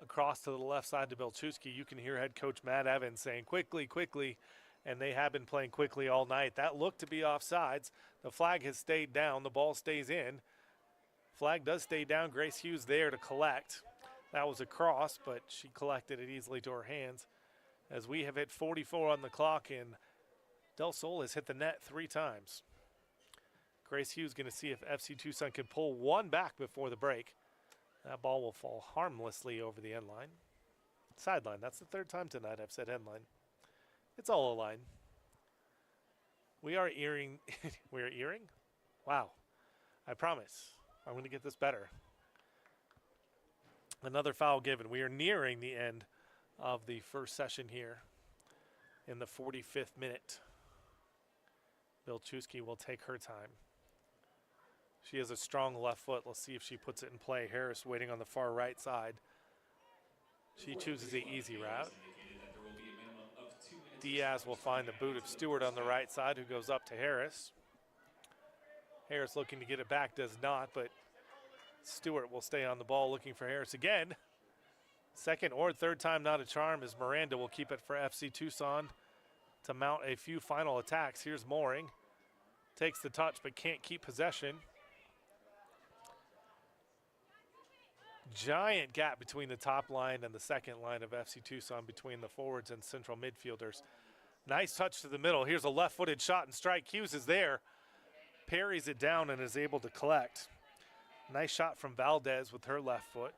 Across to the left side to Belchewski, you can hear head coach Matt Evans saying, quickly, quickly, and they have been playing quickly all night. That looked to be offsides. The flag has stayed down. The ball stays in. Flag does stay down. Grace Hughes there to collect. That was a cross, but she collected it easily to her hands. As we have hit 44 on the clock, and Del Sol has hit the net 3 times. Grace Hughes going to see if FC Tucson can pull one back before the break. That ball will fall harmlessly over the end line. Sideline. That's the 3rd time tonight I've said end line. It's all a line. We are earring. We are earring? Wow. I promise. I'm going to get this better. Another foul given. We are nearing the end of the first session here in the 45th minute. Bilchewski will take her time. She has a strong left foot. Let's see if she puts it in play. Harris waiting on the far right side. She chooses the easy route. Diaz will find the boot of Stewart on the right side, who goes up to Harris. Harris looking to get it back, does not, but Stewart will stay on the ball looking for Harris again. Second or third time not a charm, as Miranda will keep it for FC Tucson to mount a few final attacks. Here's Mooring. Takes the touch but can't keep possession. Giant gap between the top line and the second line of FC Tucson, between the forwards and central midfielders. Nice touch to the middle. Here's a left-footed shot and strike. Hughes is there. Parries it down and is able to collect. Nice shot from Valdez with her left foot.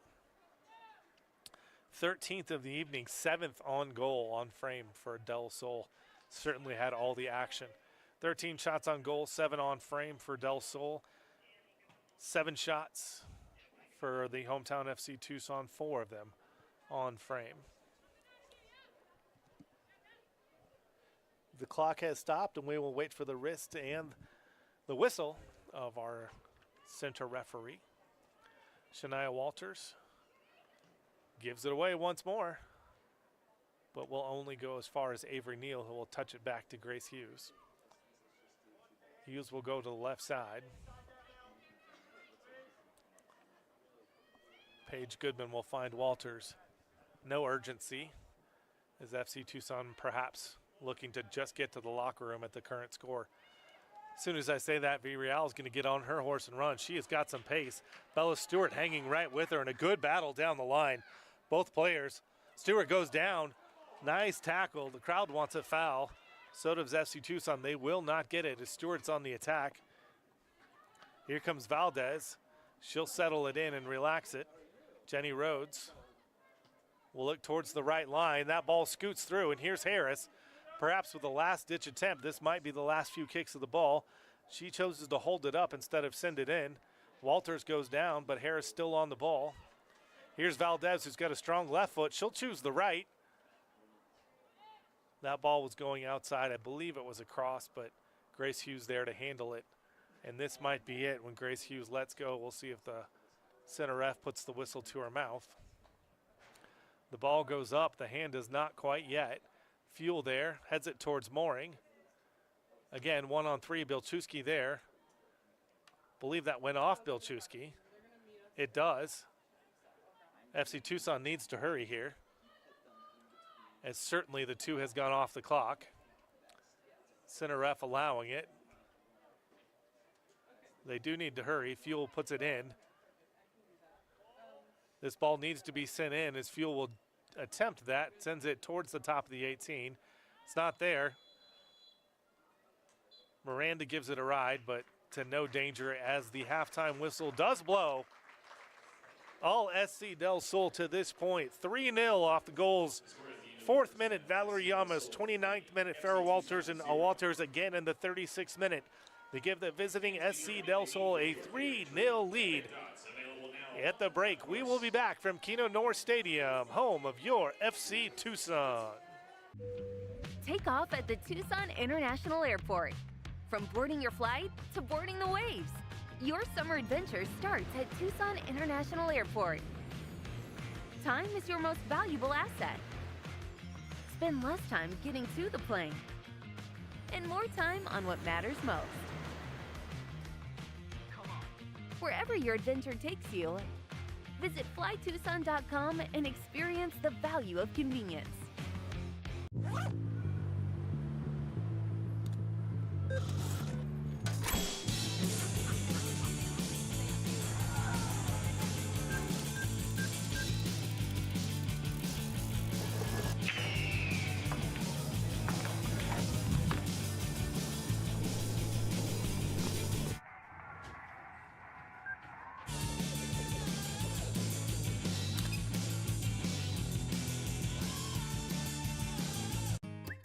13th of the evening, 7th on goal on frame for Del Sol. Certainly had all the action. 13 shots on goal, 7 on frame for Del Sol. 7 shots for the hometown FC Tucson, 4 of them on frame. The clock has stopped, and we will wait for the wrist and the whistle of our center referee. Shania Walters gives it away once more, but will only go as far as Avery Neal, who will touch it back to Grace Hughes. Hughes will go to the left side. Paige Goodman will find Walters. No urgency, as FC Tucson perhaps looking to just get to the locker room at the current score. As soon as I say that, Villarreal is going to get on her horse and run. She has got some pace. Bella Stewart hanging right with her in a good battle down the line. Both players. Stewart goes down. Nice tackle. The crowd wants a foul. So does FC Tucson. They will not get it as Stewart's on the attack. Here comes Valdez. She'll settle it in and relax it. Jenny Rhodes will look towards the right line. That ball scoots through, and here's Harris. Perhaps with a last-ditch attempt. This might be the last few kicks of the ball. She chooses to hold it up instead of send it in. Walters goes down, but Harris still on the ball. Here's Valdez, who's got a strong left foot. She'll choose the right. That ball was going outside. I believe it was a cross, but Grace Hughes there to handle it. And this might be it. When Grace Hughes lets go, we'll see if the center ref puts the whistle to her mouth. The ball goes up. The hand is not quite yet. Fuel there, heads it towards mooring. Again, 1-on-3, Bilchewski there. Believe that went off Bilchewski. It does. FC Tucson needs to hurry here, as certainly the 2 has gone off the clock. Center ref allowing it. They do need to hurry. Fuel puts it in. This ball needs to be sent in as Fuel will attempt that, sends it towards the top of the 18. It's not there. Miranda gives it a ride, but to no danger as the halftime whistle does blow. All SC Del Sol to this point, 3-0 off the goals. 4th minute, Valerie Llamas. 29th minute, Farrah Walters, and Walters again in the 36th minute. They give the visiting SC Del Sol a 3-0 lead. At the break, we will be back from Keno North Stadium, home of your FC Tucson. Take off at the Tucson International Airport. From boarding your flight to boarding the waves, your summer adventure starts at Tucson International Airport. Time is your most valuable asset. Spend less time getting to the plane and more time on what matters most. Wherever your adventure takes you, visit flytucson.com and experience the value of convenience.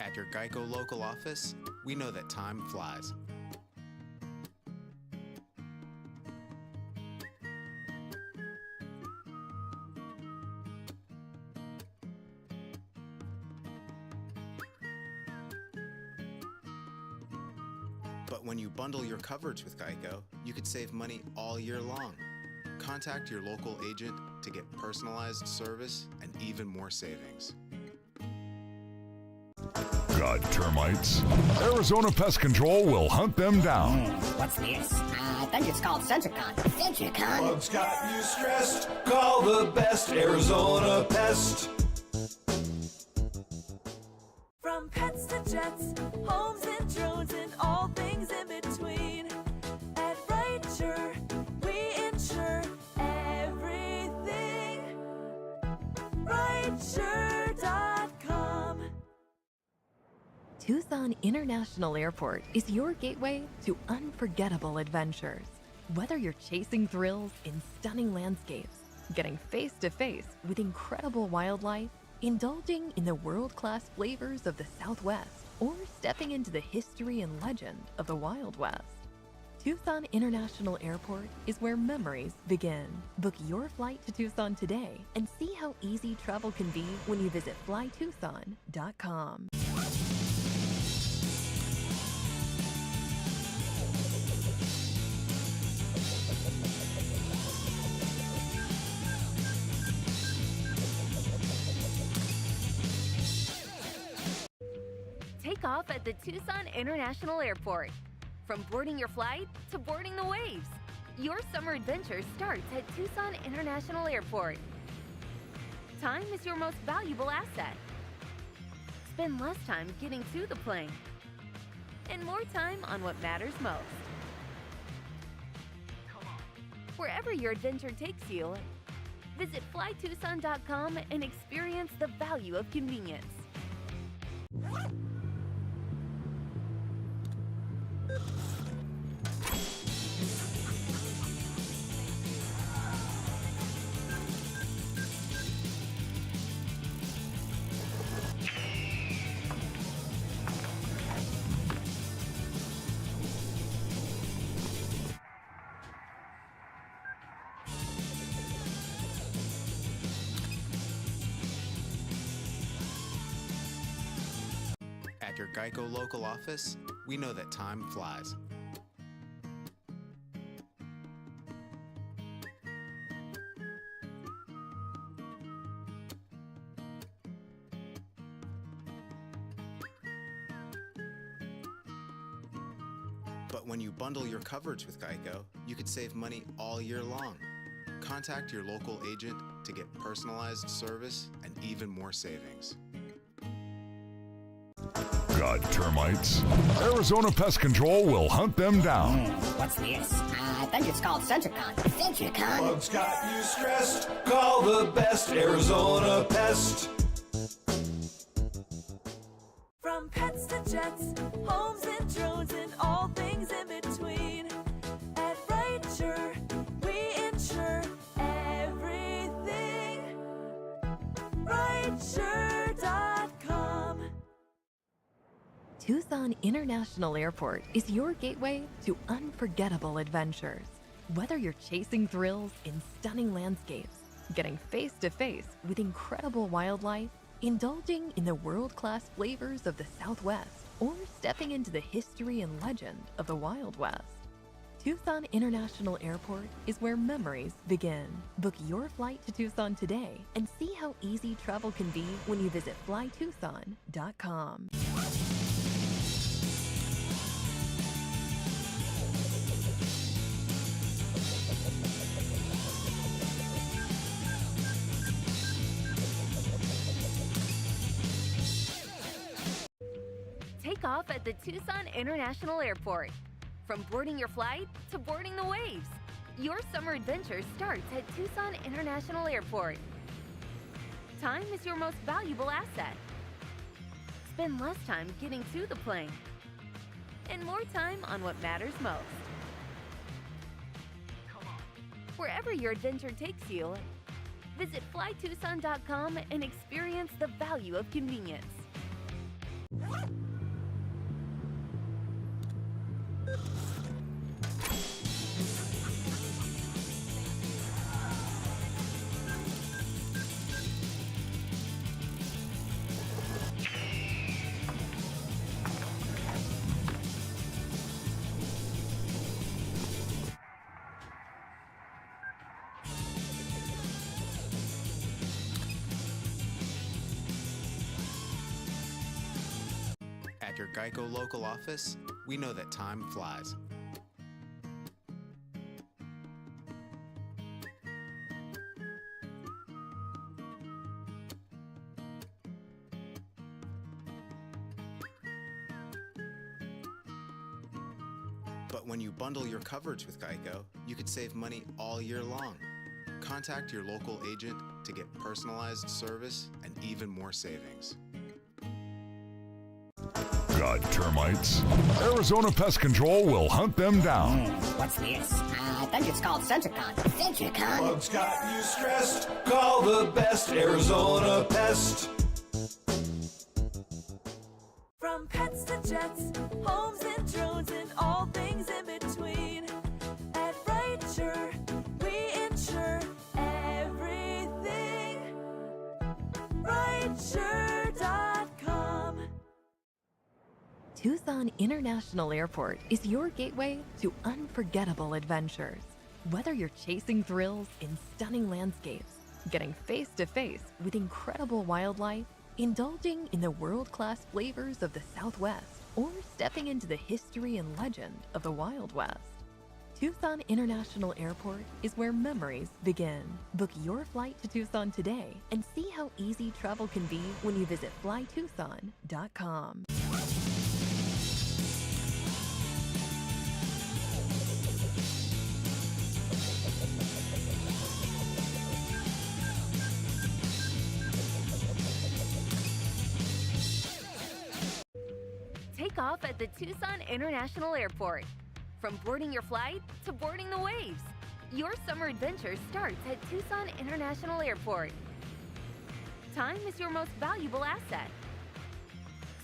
At your Geico local office, we know that time flies. But when you bundle your coverage with Geico, you could save money all year long. Contact your local agent to get personalized service and even more savings. Got termites? Arizona Pest Control will hunt them down. What's this? I think it's called Sentricon. Sentricon? Bugs got you stressed. Call the best Arizona Pest. From pets to jets, homes and drones, and all things in between. At Richer, we insure everything. Richer.com. Tucson International Airport is your gateway to unforgettable adventures. Whether you're chasing thrills in stunning landscapes, getting face to face with incredible wildlife, indulging in the world-class flavors of the Southwest, or stepping into the history and legend of the Wild West, Tucson International Airport is where memories begin. Book your flight to Tucson today and see how easy travel can be when you visit flytucson.com. Take off at the Tucson International Airport. From boarding your flight to boarding the waves, your summer adventure starts at Tucson International Airport. Time is your most valuable asset. Spend less time getting to the plane and more time on what matters most. Wherever your adventure takes you, visit flytucson.com and experience the value of convenience. At your Geico local office, we know that time flies. But when you bundle your coverage with Geico, you could save money all year long. Contact your local agent to get personalized service and even more savings. Got termites? Arizona Pest Control will hunt them down. What's this? I think it's called Centricon. Centricon? Bugs got you stressed. Call the best Arizona Pest. From pets to jets, homes and drones, and all things in between. At Richer, we insure everything. Richer.com. Tucson International Airport is your gateway to unforgettable adventures. Whether you're chasing thrills in stunning landscapes, getting face to face with incredible wildlife, indulging in the world-class flavors of the Southwest, or stepping into the history and legend of the Wild West, Tucson International Airport is where memories begin. Book your flight to Tucson today and see how easy travel can be when you visit flytucson.com. Take off at the Tucson International Airport. From boarding your flight to boarding the waves, your summer adventure starts at Tucson International Airport. Time is your most valuable asset. Spend less time getting to the plane and more time on what matters most. Wherever your adventure takes you, visit flytucson.com and experience the value of convenience. At your Geico local office, we know that time flies. But when you bundle your coverage with Geico, you could save money all year long. Contact your local agent to get personalized service and even more savings. Got termites? Arizona Pest Control will hunt them down. What's this? I think it's called Centricon. Centricon? Bugs got you stressed. Call the best Arizona Pest. From pets to jets, homes and drones, and all things in between. At Richer, we insure everything. Richer.com. Tucson International Airport is your gateway to unforgettable adventures. Whether you're chasing thrills in stunning landscapes, getting face to face with incredible wildlife, indulging in the world-class flavors of the Southwest, or stepping into the history and legend of the Wild West, Tucson International Airport is where memories begin. Book your flight to Tucson today and see how easy travel can be when you visit flytucson.com. Take off at the Tucson International Airport. From boarding your flight to boarding the waves, your summer adventure starts at Tucson International Airport. Time is your most valuable asset.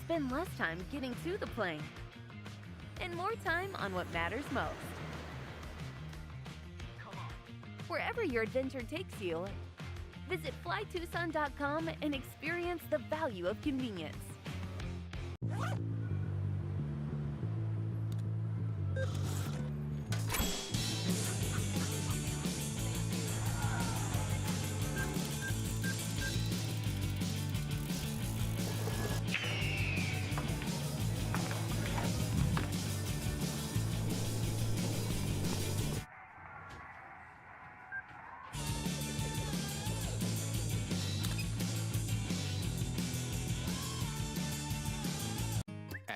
Spend less time getting to the plane and more time on what matters most. Wherever your adventure takes you, visit flytucson.com and experience the value of convenience.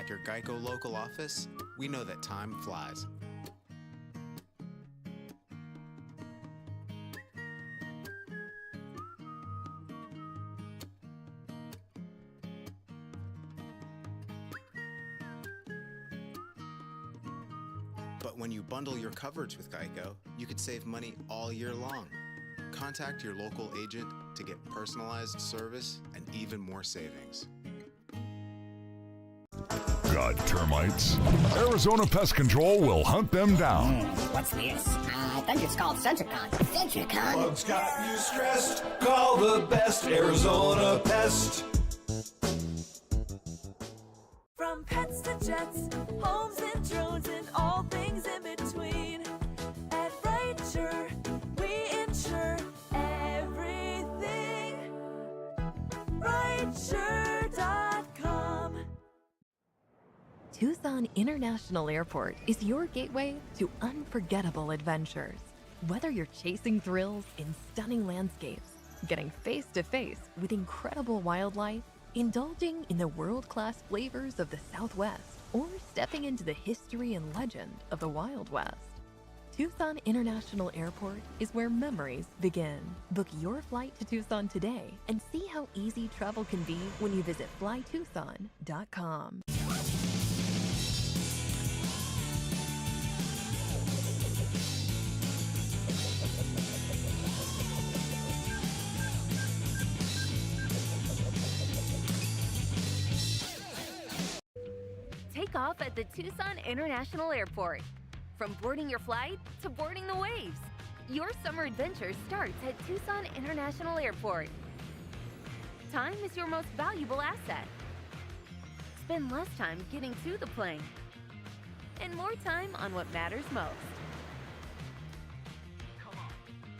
At your Geico local office, we know that time flies. But when you bundle your coverage with Geico, you could save money all year long. Contact your local agent to get personalized service and even more savings. Got termites? Arizona Pest Control will hunt them down. What's this? I think it's called Sentricon. Sentricon? Bugs got you stressed. Call the best Arizona Pest. From pets to jets, homes and drones, and all things in between. At Richer, we insure everything. Richer.com. Tucson International Airport is your gateway to unforgettable adventures. Whether you're chasing thrills in stunning landscapes, getting face to face with incredible wildlife, indulging in the world-class flavors of the Southwest, or stepping into the history and legend of the Wild West, Tucson International Airport is where memories begin. Book your flight to Tucson today and see how easy travel can be when you visit flytucson.com. Take off at the Tucson International Airport. From boarding your flight to boarding the waves, your summer adventure starts at Tucson International Airport. Time is your most valuable asset. Spend less time getting to the plane and more time on what matters most.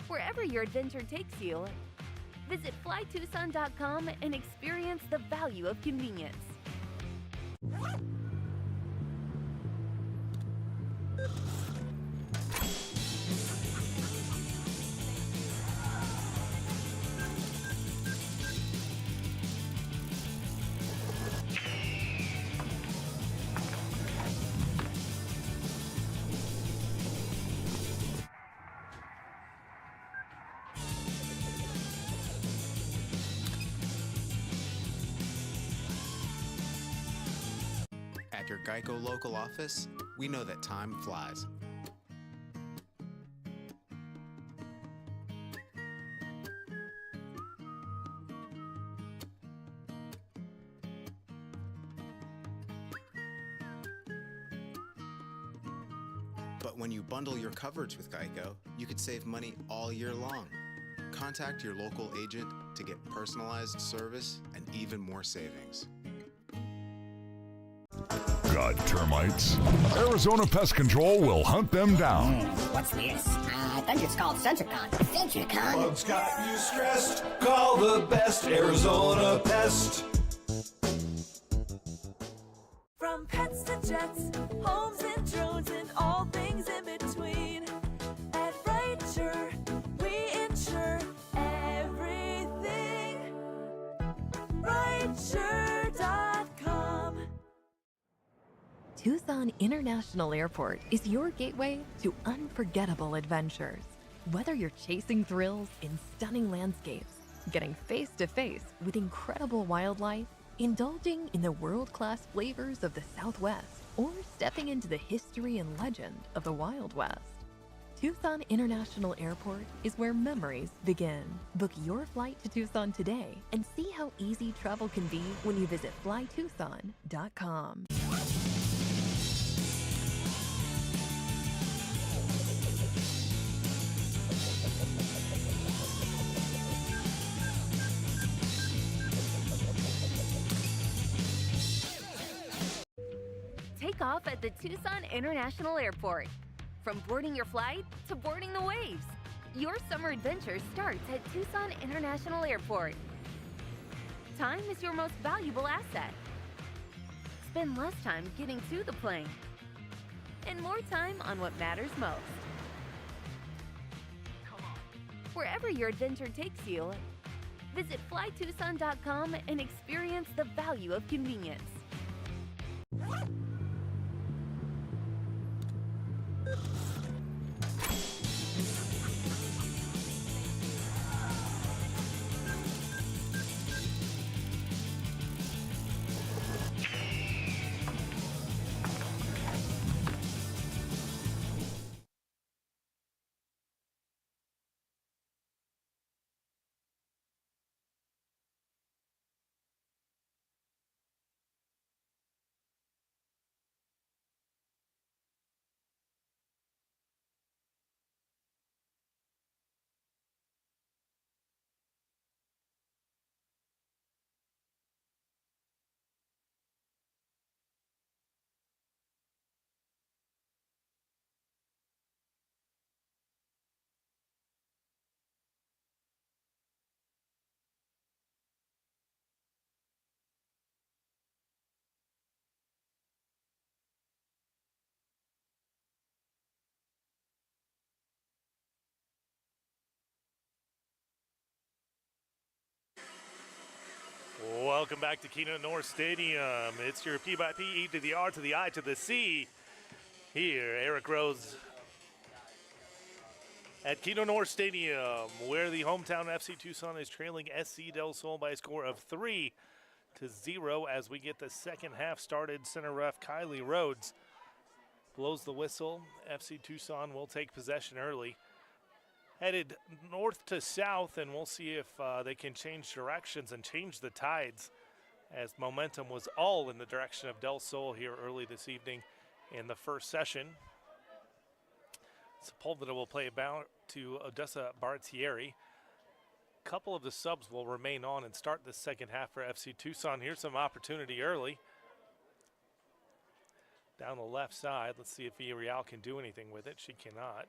Wherever your adventure takes you, visit flytucson.com and experience the value of convenience. At your Geico local office, we know that time flies. But when you bundle your coverage with Geico, you could save money all year long. Contact your local agent to get personalized service and even more savings. Got termites? Arizona Pest Control will hunt them down. What's this? I think it's called Sentricon. Sentricon? Bugs got you stressed. Call the best Arizona Pest. From pets to jets, homes and drones, and all things in between. At Richer, we insure everything. Richer.com. Tucson International Airport is your gateway to unforgettable adventures. Whether you're chasing thrills in stunning landscapes, getting face to face with incredible wildlife, indulging in the world-class flavors of the Southwest, or stepping into the history and legend of the Wild West, Tucson International Airport is where memories begin. Book your flight to Tucson today and see how easy travel can be when you visit flytucson.com. Take off at the Tucson International Airport. From boarding your flight to boarding the waves, your summer adventure starts at Tucson International Airport. Time is your most valuable asset. Spend less time getting to the plane and more time on what matters most. Wherever your adventure takes you, visit flytucson.com and experience the value of convenience. welcome back to Keno North Stadium. It's your P by P, E to the R to the I to the C. Here, Eric Rhodes at Keno North Stadium, where the hometown FC Tucson is trailing SC Del Sol by a score of 3-0 as we get the second half started. Center ref Kylie Rhodes blows the whistle. FC Tucson will take possession early. Headed north to south, and we'll see if they can change directions and change the tides, as momentum was all in the direction of Del Sol here early this evening in the first session. Sepulveda will play about to Odessa Bartieri. A couple of the subs will remain on and start the second half for FC Tucson. Here's some opportunity early. Down the left side, let's see if Villarreal can do anything with it. She cannot.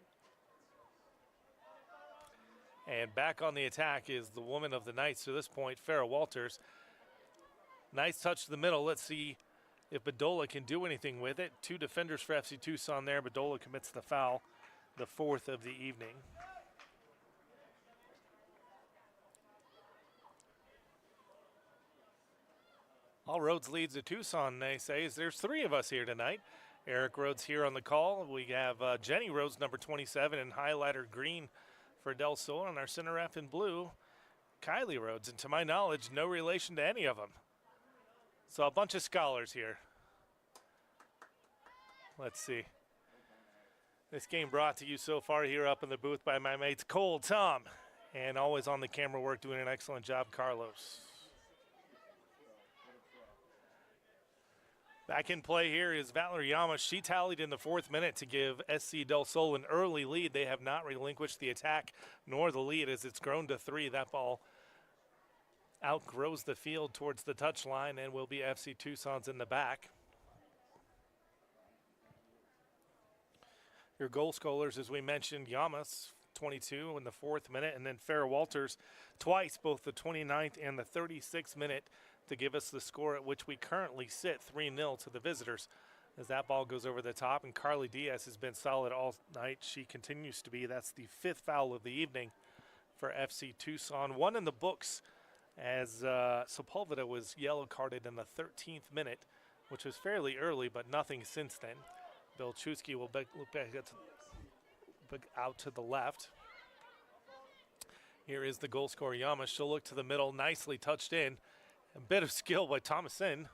And back on the attack is the woman of the night to this point, Farrah Walters. Nice touch to the middle. Let's see if Bedolla can do anything with it. Two defenders for FC Tucson there. Bedolla commits the foul, the fourth of the evening. All roads leads to Tucson, they say. There's three of us here tonight. Eric Rhodes here on the call. We have Jenny Rhodes, number 27, in highlighter green for Del Sol, and our center ref in blue, Kylie Rhodes. And to my knowledge, no relation to any of them. So a bunch of scholars here. Let's see. This game brought to you so far here up in the booth by my mates Cole, Tom, and always on the camera work doing an excellent job, Carlos. Back in play here is Valerie Llamas. She tallied in the fourth minute to give SC Del Sol an early lead. They have not relinquished the attack nor the lead as it's grown to 3. That ball outgrows the field towards the touchline and will be FC Tucson's in the back. Your goal scorers, as we mentioned, Llamas, 22 in the fourth minute, and then Farrah Walters twice, both the 29th and the 36th minute, to give us the score at which we currently sit 3-0 to the visitors as that ball goes over the top. And Carly Diaz has been solid all night. She continues to be. That's the 5th foul of the evening for FC Tucson. One in the books as Sepulveda was yellow carded in the 13th minute, which was fairly early, but nothing since then. Belchewski will look back out to the left. Here is the goal scorer, Llamas. She'll look to the middle, nicely touched in. A bit of skill by Thomason.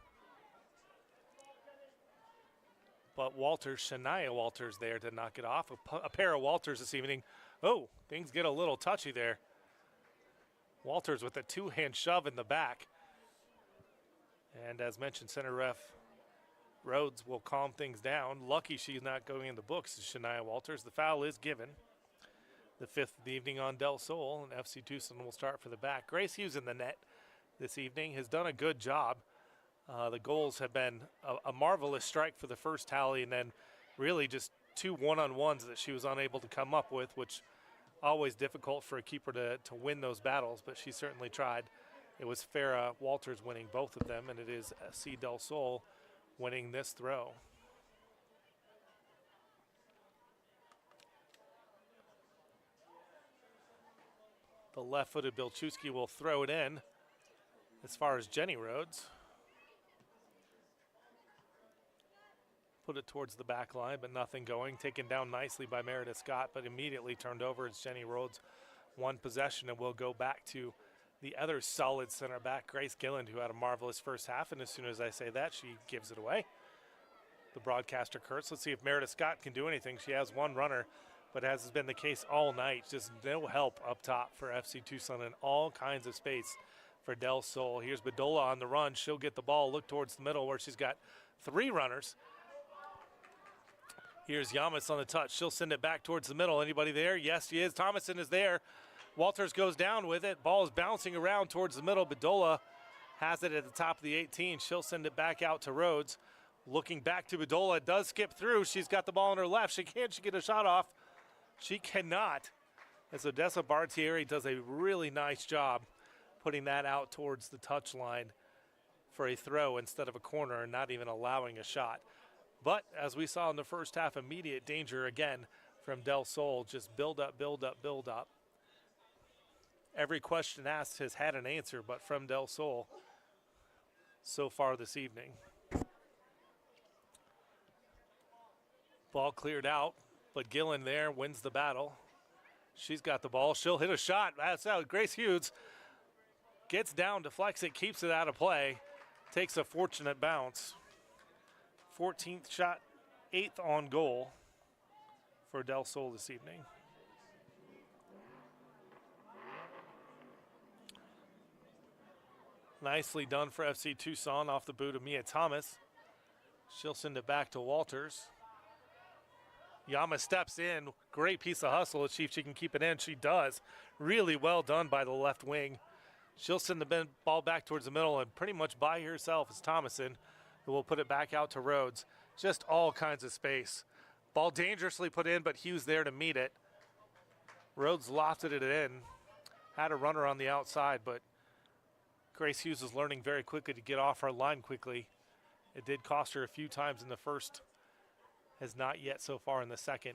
But Walters, Shania Walters there to knock it off. A pair of Walters this evening. Oh, things get a little touchy there. Walters with a two-hand shove in the back. And as mentioned, center ref Rhodes will calm things down. Lucky she's not going in the books, Shania Walters. The foul is given. The 5th of the evening on Del Sol, and FC Tucson will start for the back. Grace Hughes in the net this evening has done a good job. The goals have been a marvelous strike for the first tally, and then really just 2 one-on-ones that she was unable to come up with, which always difficult for a keeper to win those battles, but she certainly tried. It was Farrah Walters winning both of them, and it is FC Del Sol winning this throw. The left-footed Bilchewski will throw it in as far as Jenny Rhodes. Put it towards the back line, but nothing going. Taken down nicely by Meredith Scott, but immediately turned over as Jenny Rhodes won possession, and we'll go back to the other solid center back, Grace Gilland, who had a marvelous first half, and as soon as I say that, she gives it away. The broadcaster curse. Let's see if Meredith Scott can do anything. She has one runner, but as has been the case all night, just no help up top for FC Tucson and all kinds of space for Del Sol. Here's Bedolla on the run. She'll get the ball, look towards the middle where she's got 3 runners. Here's Llamas on the touch. She'll send it back towards the middle. Anybody there? Yes, she is. Thomason is there. Walters goes down with it. Ball is bouncing around towards the middle. Bedolla has it at the top of the 18. She'll send it back out to Rhodes. Looking back to Bedolla. It does skip through. She's got the ball on her left. She get a shot off. She cannot. As Odessa Bartieri does a really nice job putting that out towards the touchline for a throw instead of a corner and not even allowing a shot. But as we saw in the first half, immediate danger again from Del Sol. Just build up, build up, build up. Every question asked has had an answer, but from Del Sol. so far this evening. Ball cleared out, but Gillen there wins the battle. She's got the ball. She'll hit a shot. That's out. Grace Hughes gets down, deflects it, keeps it out of play, takes a fortunate bounce. 14th shot, 8th on goal for Del Sol this evening. Nicely done for FC Tucson off the boot of Mia Thomas. She'll send it back to Walters. Yama steps in. Great piece of hustle. Let's see if she can keep it in. She does. Really well done by the left wing. She'll send the ball back towards the middle and pretty much by herself is Thomason, who will put it back out to Rhodes. Just all kinds of space. Ball dangerously put in, but Hughes there to meet it. Rhodes lofted it in. Had a runner on the outside, but Grace Hughes is learning very quickly to get off her line quickly. It did cost her a few times in the first, has not yet so far in the second,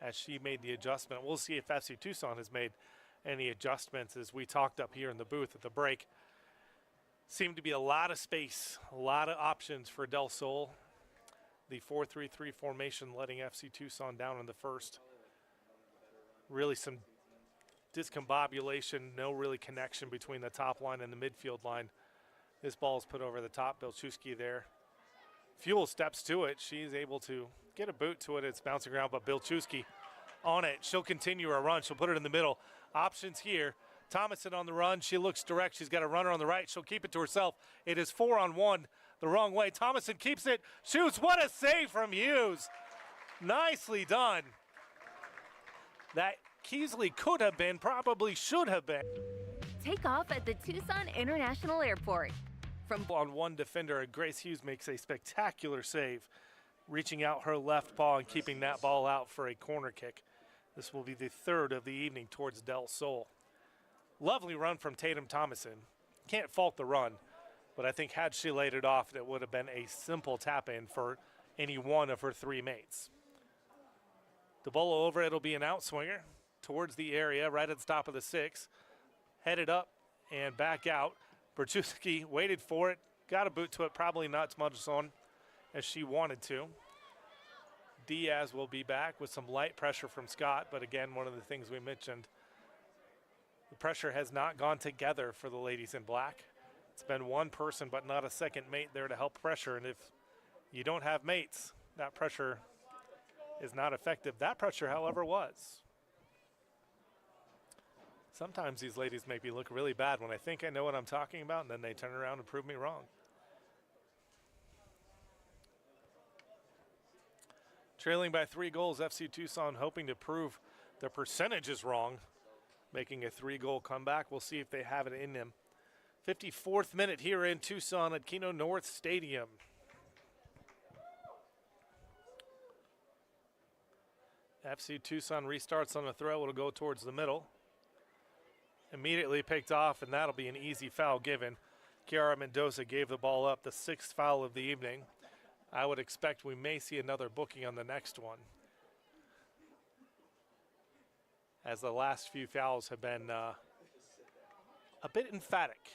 as she made the adjustment. We'll see if FC Tucson has made any adjustments. As we talked up here in the booth at the break, seemed to be a lot of space, a lot of options for Del Sol. The 4-3-3 formation letting FC Tucson down in the first. Really some discombobulation, no really connection between the top line and the midfield line. This ball is put over the top. Bilchewski there. Fuel steps to it. She's able to get a boot to it. It's bouncing around, but Bilchewski on it. She'll continue her run. She'll put it in the middle. Options here. Thomason on the run. She looks direct. She's got a runner on the right. She'll keep it to herself. It is 4-on-1 the wrong way. Thomason keeps it. Shoots. What a save from Hughes. Nicely done. That Keasley could have been, probably should have been. Take off at the Tucson International Airport. On one defender, Grace Hughes makes a spectacular save, reaching out her left paw and keeping that ball out for a corner kick. This will be the third of the evening towards Del Sol. Lovely run from Tatum Thomason. Can't fault the run, but I think had she laid it off, it would have been a simple tap-in for any one of her three mates. DeBolo over, it'll be an outswinger towards the area, right at the top of the six. Headed up and back out. Berchewski waited for it, got a boot to it, probably not as much on as she wanted to. Diaz will be back with some light pressure from Scott, but again, one of the things we mentioned, the pressure has not gone together for the ladies in black. It's been one person, but not a second mate there to help pressure, and if you don't have mates, that pressure is not effective. That pressure, however, was. Sometimes these ladies make me look really bad when I think I know what I'm talking about, and then they turn around and prove me wrong. Trailing by 3 goals, FC Tucson hoping to prove their percentage is wrong, making a 3-goal comeback. We'll see if they have it in them. 54th minute here in Tucson at Keno North Stadium. FC Tucson restarts on a throw. It'll go towards the middle. Immediately picked off, and that'll be an easy foul given. Kiara Mendoza gave the ball up, the 6th foul of the evening. I would expect we may see another booking on the next one, as the last few fouls have been a bit emphatic.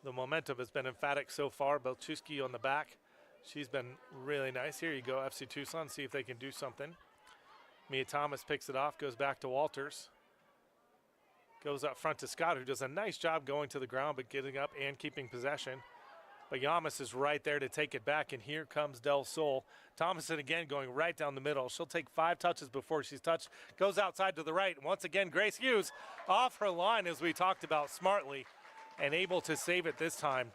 The momentum has been emphatic so far. Belchuski on the back. She's been really nice. Here you go, FC Tucson, see if they can do something. Mia Thomas picks it off, goes back to Walters. Goes up front to Scott, who does a nice job going to the ground, but getting up and keeping possession. But Yamas is right there to take it back, and here comes Del Sol. Thomason again going right down the middle. She'll take 5 touches before she's touched. Goes outside to the right. Once again, Grace Hughes off her line, as we talked about, smartly, and able to save it this time.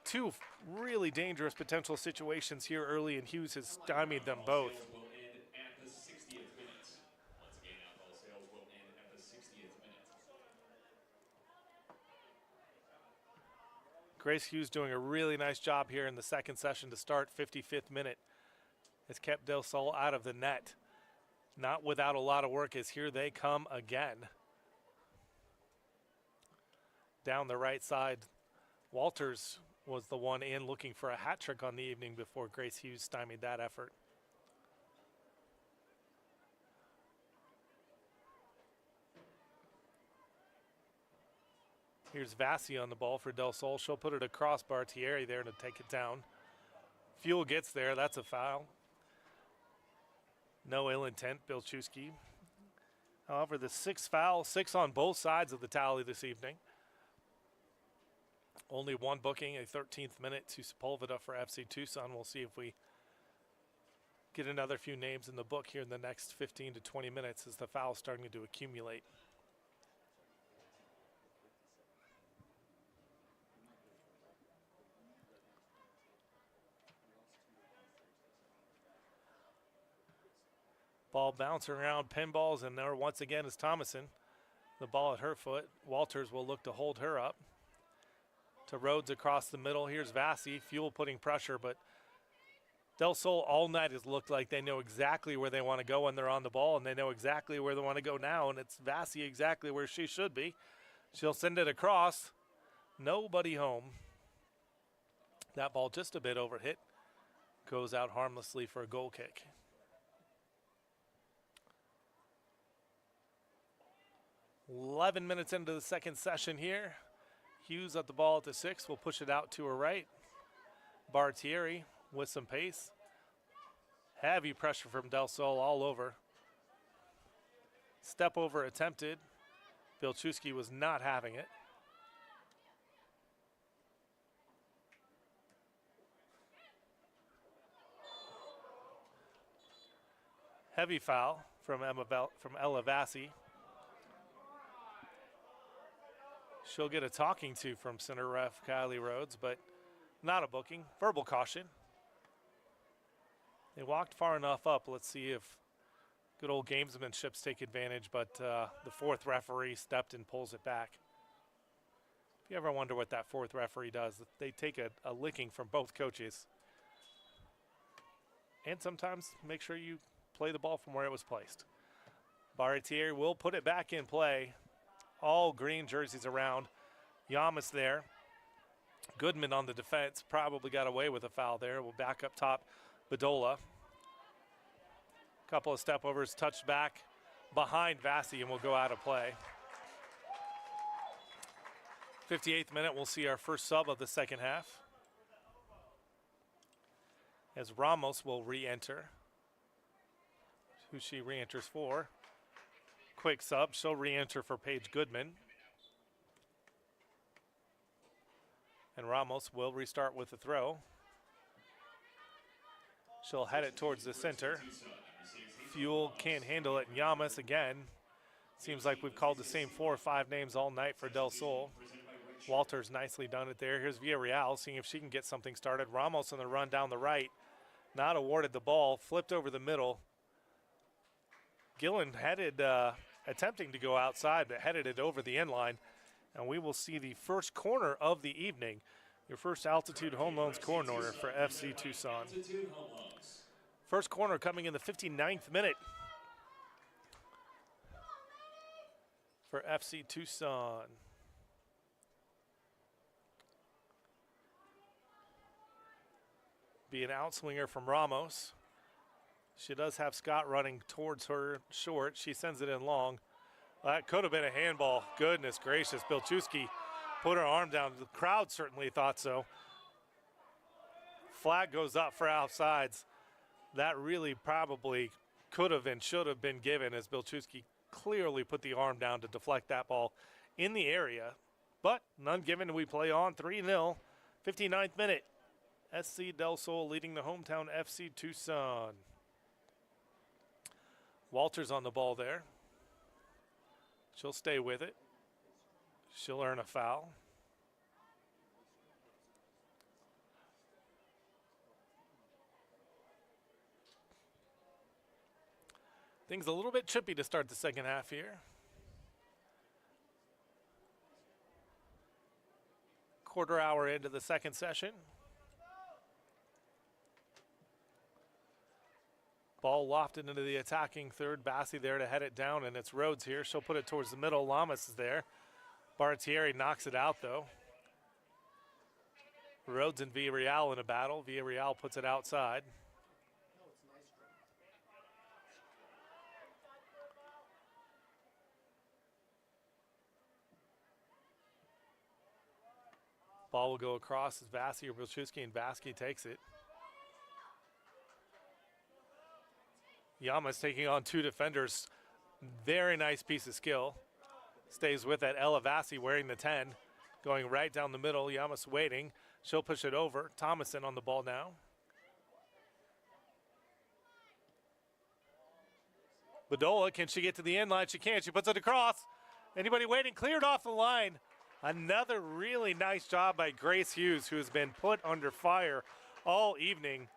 2 really dangerous potential situations here early, and Hughes has stymied them both. Grace Hughes doing a really nice job here in the second session to start. 55th minute has kept Del Sol out of the net. Not without a lot of work, as here they come again. Down the right side, Walters was the one in looking for a hat trick on the evening before Grace Hughes stymied that effort. Here's Vassie on the ball for Del Sol. She'll put it across Bartieri there to take it down. Fuel gets there. That's a foul. No ill intent, Bilchewski. However, the 6th foul, 6 on both sides of the tally this evening. Only one booking, a 13th minute to Sepulveda for FC Tucson. We'll see if we get another few names in the book here in the next 15 to 20 minutes as the foul's starting to accumulate. Ball bouncing around pinballs, and there once again is Thomason. The ball at her foot. Walters will look to hold her up. To Rhodes across the middle. Here's Vassie. Fuel putting pressure, but Del Sol all night has looked like they know exactly where they want to go when they're on the ball, and they know exactly where they want to go now, and it's Vassie exactly where she should be. She'll send it across. Nobody home. That ball just a bit overhit. Goes out harmlessly for a goal kick. 11 minutes into the second session here. Hughes at the ball at the 6. Will push it out to her right. Bartieri with some pace. Heavy pressure from Del Sol all over. Step over attempted. Bilchewski was not having it. Heavy foul from Ella Vassie. She'll get a talking to from center ref Kylie Rhodes, but not a booking. Verbal caution. They walked far enough up. Let's see if good old gamesmanships take advantage, but the 4th referee stepped and pulls it back. If you ever wonder what that 4th referee does, they take a licking from both coaches. And sometimes make sure you play the ball from where it was placed. Bartieri will put it back in play. All green jerseys around. Yamas there. Goodman on the defense. Probably got away with a foul there. We'll back up top. Bedola. Couple of step overs. Touched back behind Vassie and will go out of play. 58th minute. We'll see our first sub of the second half. As Ramos will re-enter. Who she re-enters for. Quick sub. She'll re-enter for Paige Goodman. And Ramos will restart with the throw. She'll head it towards the center. Fuel can't handle it. And Yamas again. Seems like we've called the same 4 or 5 names all night for Del Sol. Walters nicely done it there. Here's Villarreal seeing if she can get something started. Ramos on the run down the right. Not awarded the ball. Flipped over the middle. Gillen headed, attempting to go outside, but headed it over the end line. And we will see the first corner of the evening. Your first Altitude Home Loans corner for FC Tucson. First corner coming in the 59th minute for FC Tucson. Be an outswinger from Ramos. She does have Scott running towards her short. She sends it in long. That could have been a handball. Goodness gracious. Bilchewski put her arm down. The crowd certainly thought so. Flag goes up for offsides. That really probably could have and should have been given as Bilchewski clearly put the arm down to deflect that ball in the area. But none given. We play on 3-0. 59th minute. SC Del Sol leading the hometown FC Tucson. Walters on the ball there. She'll stay with it. She'll earn a foul. Things a little bit chippy to start the second half here. Quarter hour into the second session. Ball lofted into the attacking third. Bassi there to head it down, and it's Rhodes here. She'll put it towards the middle. Lamas is there. Bartieri knocks it out, though. Rhodes and Villarreal in a battle. Villarreal puts it outside. Ball will go across as Vassy or Bilchewski, and Vassy takes it. Yamas taking on two defenders. Very nice piece of skill. Stays with that. Ella Vassy wearing the 10. Going right down the middle. Yamas waiting. She'll push it over. Thomason on the ball now. Bedolla, can she get to the end line? She can. She puts it across. Anybody waiting? Cleared off the line. Another really nice job by Grace Hughes, who has been put under fire all evening.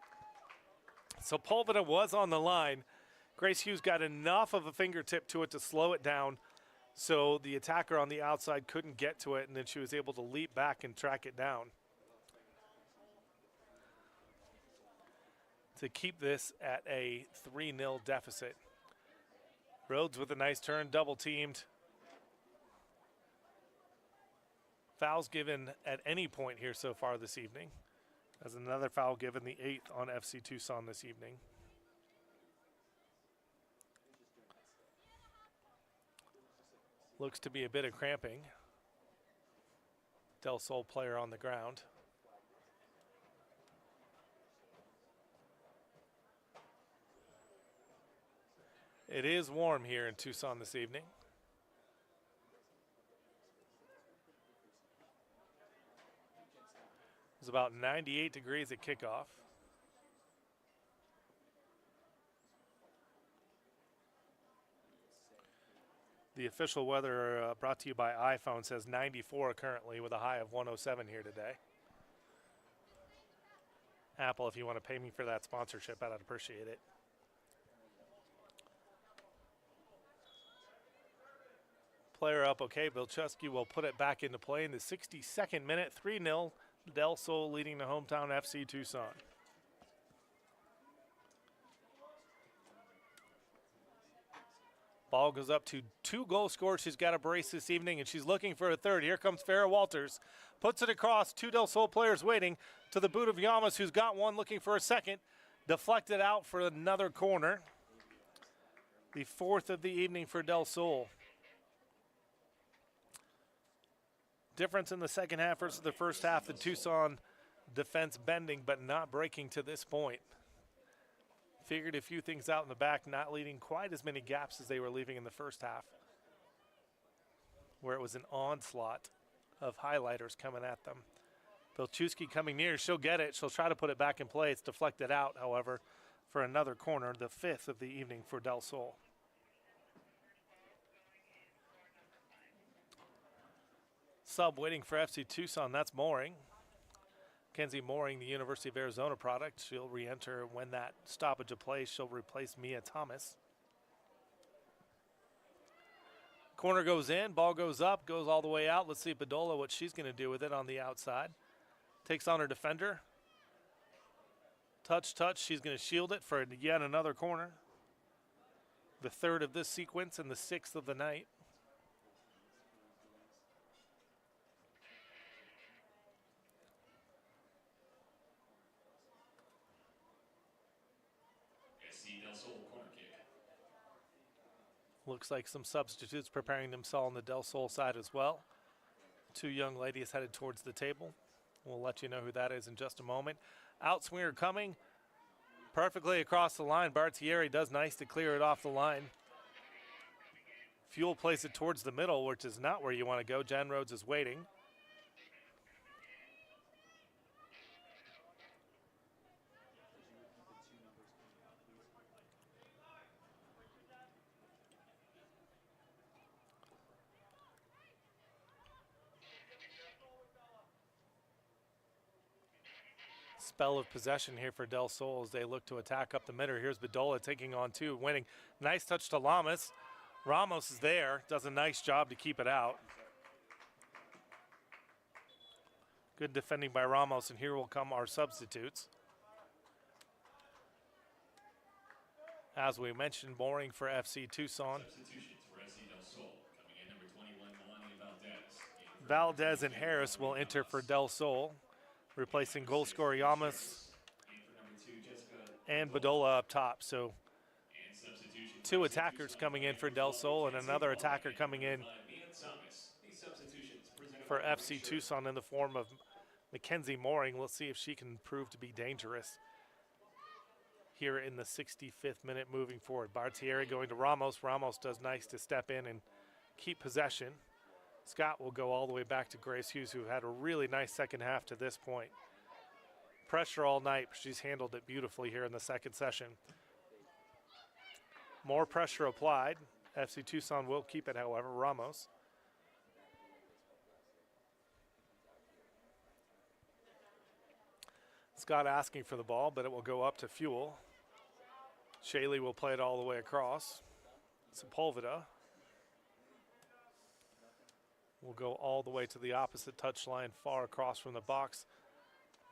Sepulveda was on the line. Grace Hughes got enough of a fingertip to it to slow it down, so the attacker on the outside couldn't get to it, and then she was able to leap back and track it down to keep this at a 3-0 deficit. Rhodes with a nice turn, double teamed. Fouls given at any point here so far this evening. As another foul given, the 8th on FC Tucson this evening. Looks to be a bit of cramping. Del Sol player on the ground. It is warm here in Tucson this evening. It's about 98 degrees at kickoff. The official weather brought to you by iPhone says 94 currently with a high of 107 here today. Apple, if you want to pay me for that sponsorship, I'd appreciate it. Player up, okay. Bilchewski will put it back into play in the 62nd minute, 3-0. Del Sol leading the hometown FC Tucson. Ball goes up to 2 goal scorers. She's got a brace this evening, and she's looking for a third. Here comes Farrah Walters. Puts it across. 2 Del Sol players waiting to the boot of Yamas, who's got one looking for a second. Deflected out for another corner. The 4th of the evening for Del Sol. Difference in the second half versus the first half. The Tucson defense bending but not breaking to this point. Figured a few things out in the back, not leaving quite as many gaps as they were leaving in the first half, where it was an onslaught of highlighters coming at them. Bilchewski coming near. She'll get it. She'll try to put it back in play. It's deflected out, however, for another corner, the 5th of the evening for Del Sol. Sub waiting for FC Tucson, that's Mooring. Kenzie Mooring, the University of Arizona product. She'll re-enter when that stoppage of play. She'll replace Mia Thomas. Corner goes in, ball goes up, goes all the way out. Let's see Bedolla what she's going to do with it on the outside. Takes on her defender. Touch, she's going to shield it for yet another corner. The 3rd of this sequence and the 6th of the night. Looks like some substitutes preparing themselves on the Del Sol side as well. 2 young ladies headed towards the table. We'll let you know who that is in just a moment. Outswinger coming perfectly across the line. Bartieri does nice to clear it off the line. Fuel plays it towards the middle, which is not where you want to go. Jen Rhodes is waiting. Spell of possession here for Del Sol as they look to attack up the middle. Here's Bedolla taking on 2, winning. Nice touch to Lamas. Ramos is there, does a nice job to keep it out. Good defending by Ramos, and here will come our substitutes. As we mentioned, Mooring for FC Tucson. Substitutions for FC Del Sol. Coming in, number 21, Melania Valdez. Valdez and Harris will enter for Del Sol, replacing goal scorer Yamas and Bedolla up top. So 2 attackers coming in for Del Sol and another attacker coming in for FC Tucson in the form of Mackenzie Mooring. Let's see if she can prove to be dangerous here in the 65th minute moving forward. Bartieri going to Ramos. Ramos does nice to step in and keep possession. Scott will go all the way back to Grace Hughes, who had a really nice second half to this point. Pressure all night. She's handled it beautifully here in the second session. More pressure applied. FC Tucson will keep it, however. Ramos. Scott asking for the ball, but it will go up to Fuel. Shaley will play it all the way across. Sepulveda will go all the way to the opposite touchline, far across from the box.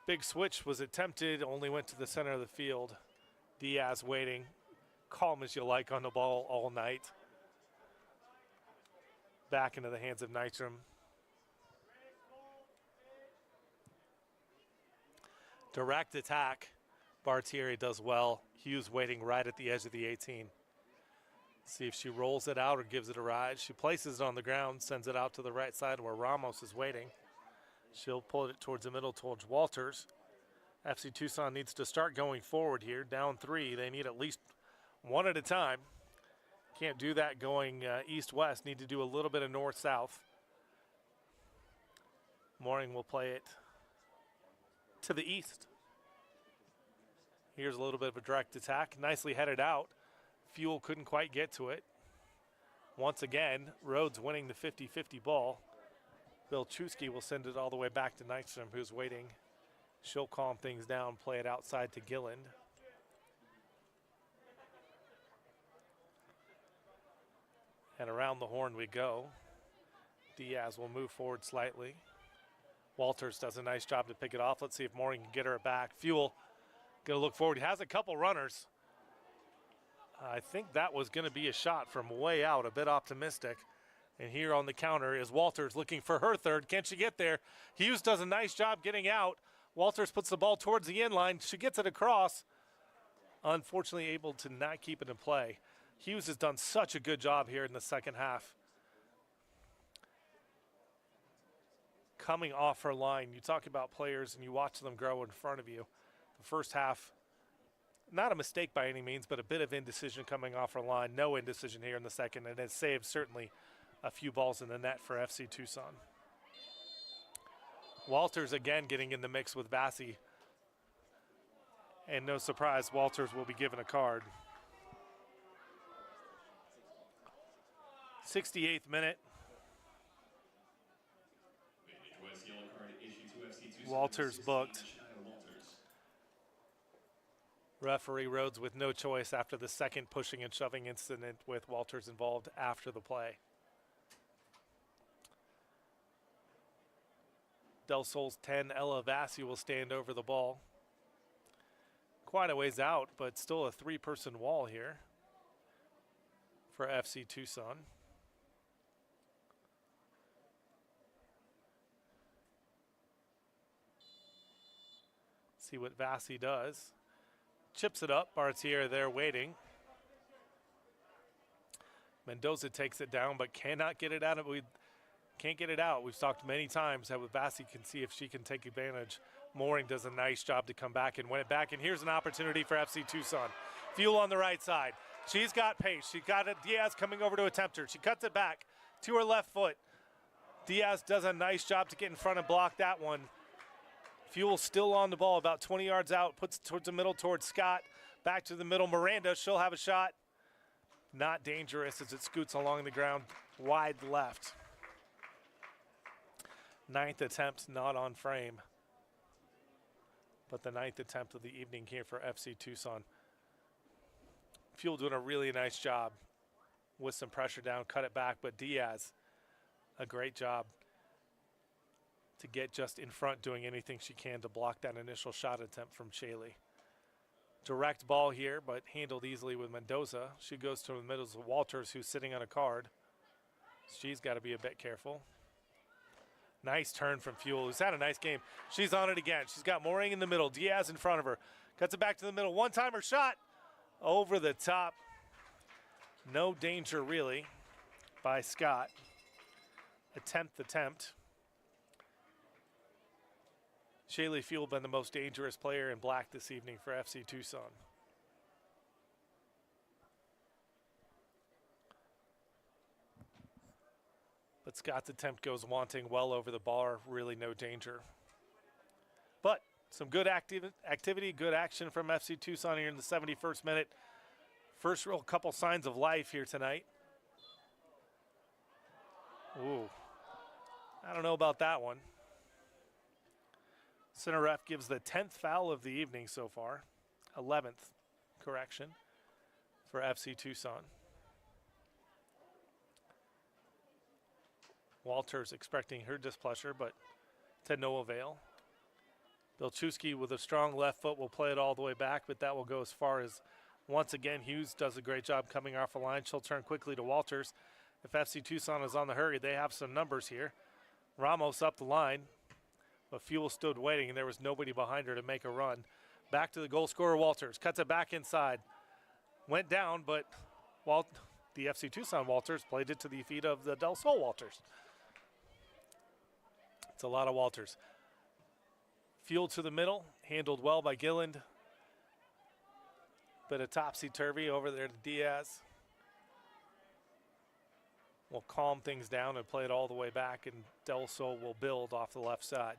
Big switch was attempted, only went to the center of the field. Diaz waiting, calm as you like on the ball all night. Back into the hands of Nystrom. Direct attack. Bartieri does well. Hughes waiting right at the edge of the 18. See if she rolls it out or gives it a ride. She places it on the ground, sends it out to the right side where Ramos is waiting. She'll pull it towards the middle, towards Walters. FC Tucson needs to start going forward here. Down 3. They need at least one at a time. Can't do that going east-west. Need to do a little bit of north-south. Mooring will play it to the east. Here's a little bit of a direct attack. Nicely headed out. Fuel couldn't quite get to it. Once again, Rhodes winning the 50-50 ball. Bilchewski will send it all the way back to Nystrom, who's waiting. She'll calm things down, play it outside to Gilland. And around the horn we go. Diaz will move forward slightly. Walters does a nice job to pick it off. Let's see if Mooring can get her back. Fuel going to look forward. He has a couple runners. I think that was going to be a shot from way out, a bit optimistic. And here on the counter is Walters looking for her third. Can she get there? Hughes does a nice job getting out. Walters puts the ball towards the end line. She gets it across. Unfortunately able to not keep it in play. Hughes has done such a good job here in the second half. Coming off her line, you talk about players and you watch them grow in front of you. The first half, not a mistake by any means, but a bit of indecision coming off her line. No indecision here in the second, and it saved certainly a few balls in the net for FC Tucson. Walters again getting in the mix with Bassi. And no surprise, Walters will be given a card. 68th minute. Walters booked. Referee Rhodes with no choice after the second pushing and shoving incident with Walters involved after the play. Del Sol's 10, Ella Vassi will stand over the ball. Quite a ways out, but still a three-person wall here for FC Tucson. See what Vassi does. Chips it up. Bartier there waiting. Mendoza takes it down, but cannot get it out of. We can't get it out. We've talked many times how Vassi can see if she can take advantage. Mooring does a nice job to come back and win it back. And here's an opportunity for FC Tucson. Fuel on the right side. She's got pace. She got it. Diaz coming over to attempt her. She cuts it back to her left foot. Diaz does a nice job to get in front and block that one. Fuel still on the ball, about 20 yards out, puts it towards the middle, towards Scott. Back to the middle, Miranda, she'll have a shot. Not dangerous as it scoots along the ground, wide left. Ninth attempt, not on frame. But the ninth attempt of the evening here for FC Tucson. Fuel doing a really nice job with some pressure down, cut it back, but Diaz, a great job to get just in front, doing anything she can to block that initial shot attempt from Shaley. Direct ball here, but handled easily with Mendoza. She goes to the middle of Walters, who's sitting on a card. She's got to be a bit careful. Nice turn from Fuel, who's had a nice game. She's on it again. She's got Mooring in the middle, Diaz in front of her. Cuts it back to the middle, one-timer shot over the top. No danger really by Scott. Attempt. Shaylee Fuel been the most dangerous player in black this evening for FC Tucson. But Scott's attempt goes wanting, well over the bar, really no danger. But some good activity, good action from FC Tucson here in the 71st minute. First real couple signs of life here tonight. Ooh, I don't know about that one. Center ref gives the 10th foul of the evening so far. 11th correction for FC Tucson. Walters expecting her displeasure, but to no avail. Bilchewski with a strong left foot will play it all the way back, but that will go as far as, once again, Hughes does a great job coming off the line. She'll turn quickly to Walters. If FC Tucson is on the hurry, they have some numbers here. Ramos up the line, but Fuel stood waiting, and there was nobody behind her to make a run. Back to the goal scorer, Walters. Cuts it back inside. Went down, but the FC Tucson Walters played it to the feet of the Del Sol Walters. It's a lot of Walters. Fuel to the middle, handled well by Gilland. Bit of topsy-turvy over there to Diaz. Will calm things down and play it all the way back, and Del Sol will build off the left side.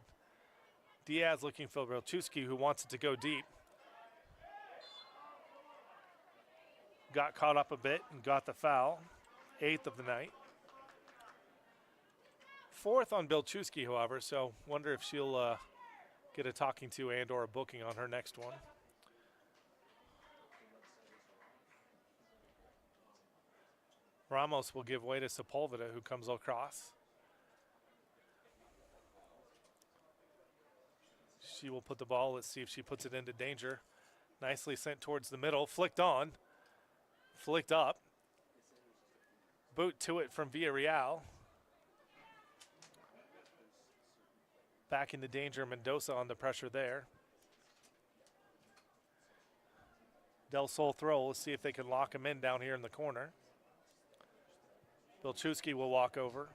Diaz looking for Bilchewski, who wants it to go deep. Got caught up a bit and got the foul. 8th of the night. 4th on Bilchewski, however, so wonder if she'll get a talking to and or a booking on her next one. Ramos will give way to Sepulveda, who comes across. She will put the ball. Let's see if she puts it into danger. Nicely sent towards the middle. Flicked on. Flicked up. Boot to it from Villarreal. Back into danger, Mendoza on the pressure there. Del Sol throw, let's see if they can lock him in down here in the corner. Bilchewski will walk over,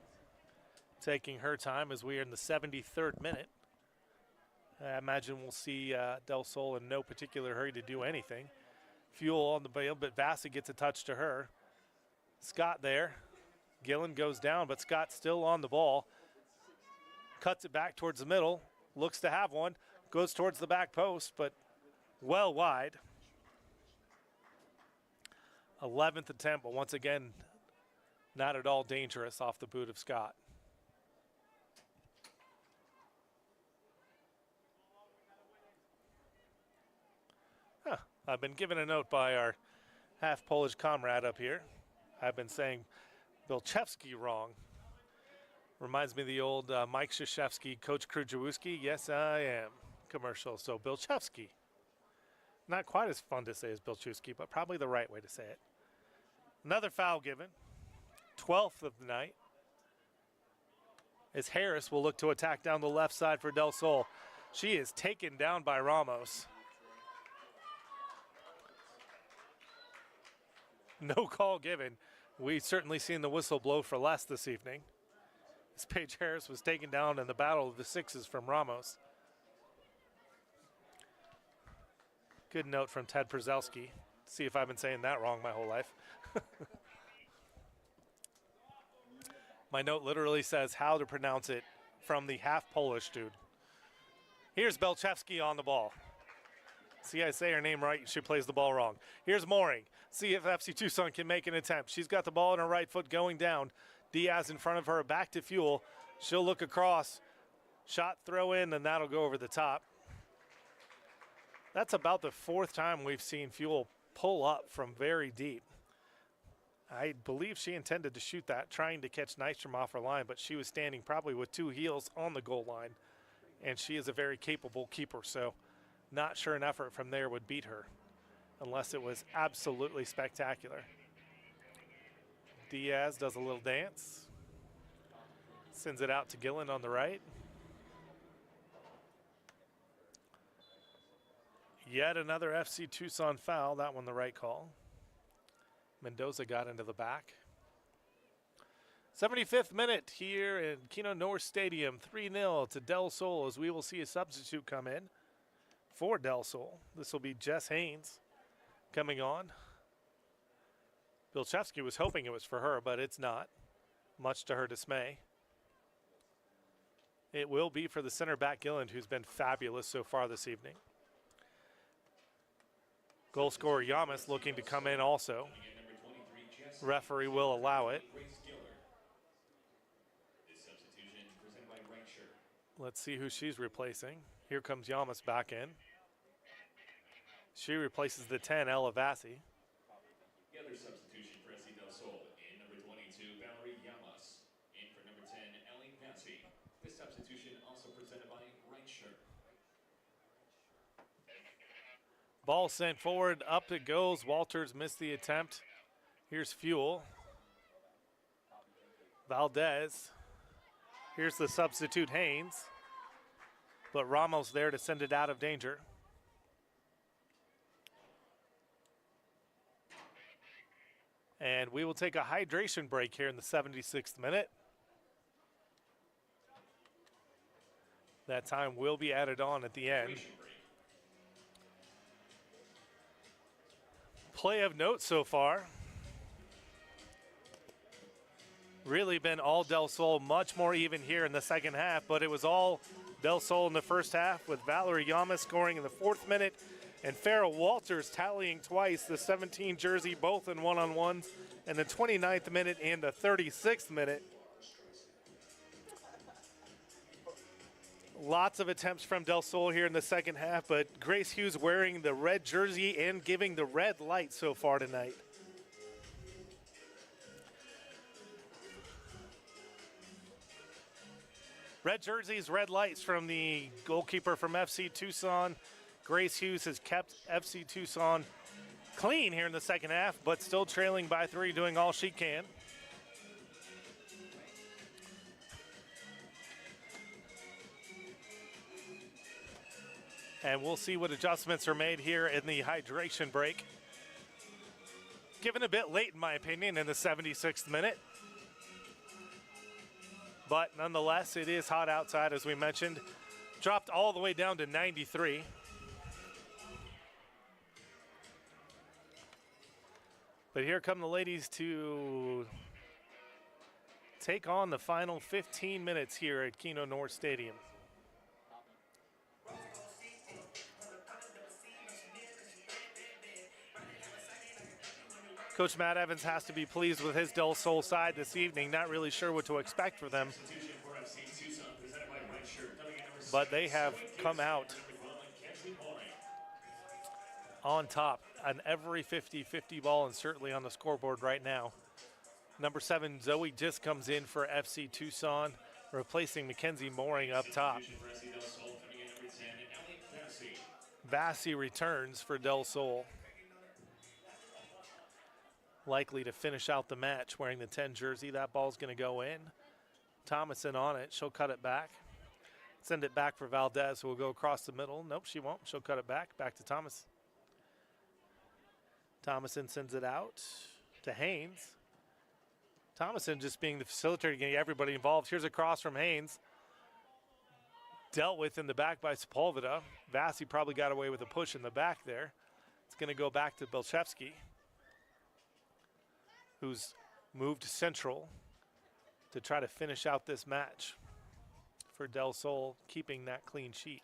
taking her time as we are in the 73rd minute. I imagine we'll see Del Sol in no particular hurry to do anything. Fuel on the bail, but Vassy gets a touch to her. Scott there. Gillen goes down, but Scott still on the ball. Cuts it back towards the middle, looks to have one, goes towards the back post, but well wide. 11th attempt, but once again, not at all dangerous off the boot of Scott. I've been given a note by our half Polish comrade up here. I've been saying Bilchewski wrong. Reminds me of the old Mike Krzyzewski, Coach Krzyzewski, yes I am commercial. So Bilchewski. Not quite as fun to say as Bilchewski, but probably the right way to say it. Another foul given. 12th of the night. As Harris will look to attack down the left side for Del Sol. She is taken down by Ramos. No call given. We've certainly seen the whistle blow for less this evening. As Paige Harris was taken down in the battle of the sixes from Ramos. Good note from Ted Przalski. See if I've been saying that wrong my whole life. My note literally says how to pronounce it from the half Polish dude. Here's Bilchewski on the ball. See, I say her name right, she plays the ball wrong. Here's Mooring. See if FC Tucson can make an attempt. She's got the ball in her right foot going down. Diaz in front of her, back to Fuel. She'll look across. Shot, throw in, and that'll go over the top. That's about the 4th time we've seen Fuel pull up from very deep. I believe she intended to shoot that, trying to catch Nystrom off her line, but she was standing probably with 2 heels on the goal line, and she is a very capable keeper, so not sure an effort from there would beat her unless it was absolutely spectacular. Diaz does a little dance. Sends it out to Gillen on the right. Yet another FC Tucson foul, that one the right call. Mendoza got into the back. 75th minute here in Keno North Stadium, 3-0 to Del Sol, as we will see a substitute come in for Del Sol. This will be Jess Haynes coming on. Bilchevsky was hoping it was for her, but it's not, much to her dismay. It will be for the center back Gilland, who's been fabulous so far this evening. Goal scorer Yamas looking to come in also. Referee will allow it. Let's see who she's replacing. Here comes Yamas back in. She replaces the 10, Ella Vassi. The other substitution for SC Del Sol, in number 22, Valerie Yamas. In for number 10, Ellie Vassi. This substitution also presented by Right Shirt. Ball sent forward, up it goes. Walters missed the attempt. Here's Fuel. Valdez. Here's the substitute, Haynes. But Ramos there to send it out of danger. And we will take a hydration break here in the 76th minute. That time will be added on at the end. Play of note so far. Really been all Del Sol, much more even here in the second half, but it was all Del Sol in the first half, with Valerie Yamas scoring in the 4th minute and Farrah Walters tallying twice, the 17 jersey, both in one-on-ones, in the 29th minute and the 36th minute. Lots of attempts from Del Sol here in the second half, but Grace Hughes wearing the red jersey and giving the red light so far tonight. Red jerseys, red lights from the goalkeeper from FC Tucson. Grace Hughes has kept FC Tucson clean here in the second half, but still trailing by 3, doing all she can. And we'll see what adjustments are made here in the hydration break. Given a bit late, in my opinion, in the 76th minute. But nonetheless, it is hot outside, as we mentioned. Dropped all the way down to 93. But here come the ladies to take on the final 15 minutes here at Keno North Stadium. Coach Matt Evans has to be pleased with his Del Sol side this evening. Not really sure what to expect for them. But they have come out on top on every 50-50 ball, and certainly on the scoreboard right now. Number 7, Zoe just comes in for FC Tucson, replacing Mackenzie Mooring up top. Vassi returns for Del Sol. Likely to finish out the match wearing the 10 jersey. That ball's going to go in. Thomason on it. She'll cut it back. Send it back for Valdez, who will go across the middle. Nope, she won't. She'll cut it back. Back to Thomas. Thomason sends it out to Haynes. Thomason just being the facilitator, getting everybody involved. Here's a cross from Haynes. Dealt with in the back by Sepulveda. Vassi probably got away with a push in the back there. It's going to go back to Bilchevsky, who's moved central to try to finish out this match for Del Sol, keeping that clean sheet.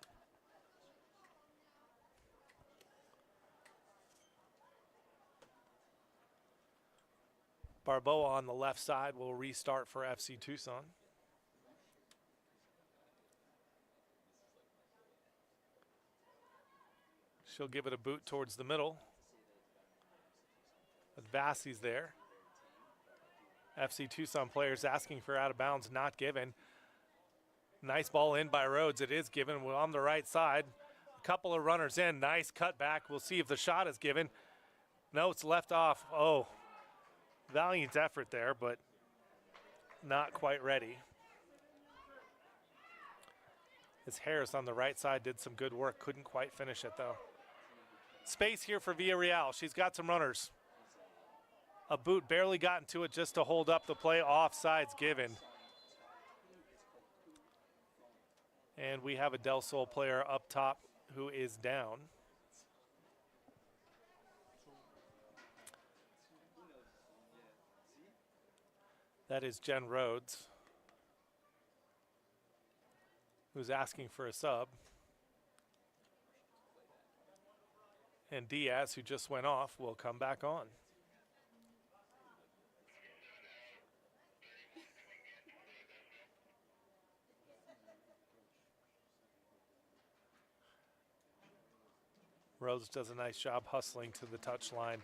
Barboa on the left side will restart for FC Tucson. She'll give it a boot towards the middle. But Vassi's there. FC Tucson players asking for out of bounds, not given. Nice ball in by Rhodes. It is given. We're on the right side. A couple of runners in. Nice cutback. We'll see if the shot is given. No, it's left off. Oh, valiant effort there, but not quite ready. As Harris on the right side did some good work. Couldn't quite finish it, though. Space here for Villarreal. She's got some runners. A boot barely got into it just to hold up the play. Offsides given. And we have a Del Sol player up top who is down. That is Jen Rhodes, who's asking for a sub. And Diaz, who just went off, will come back on. Rhodes does a nice job hustling to the touchline.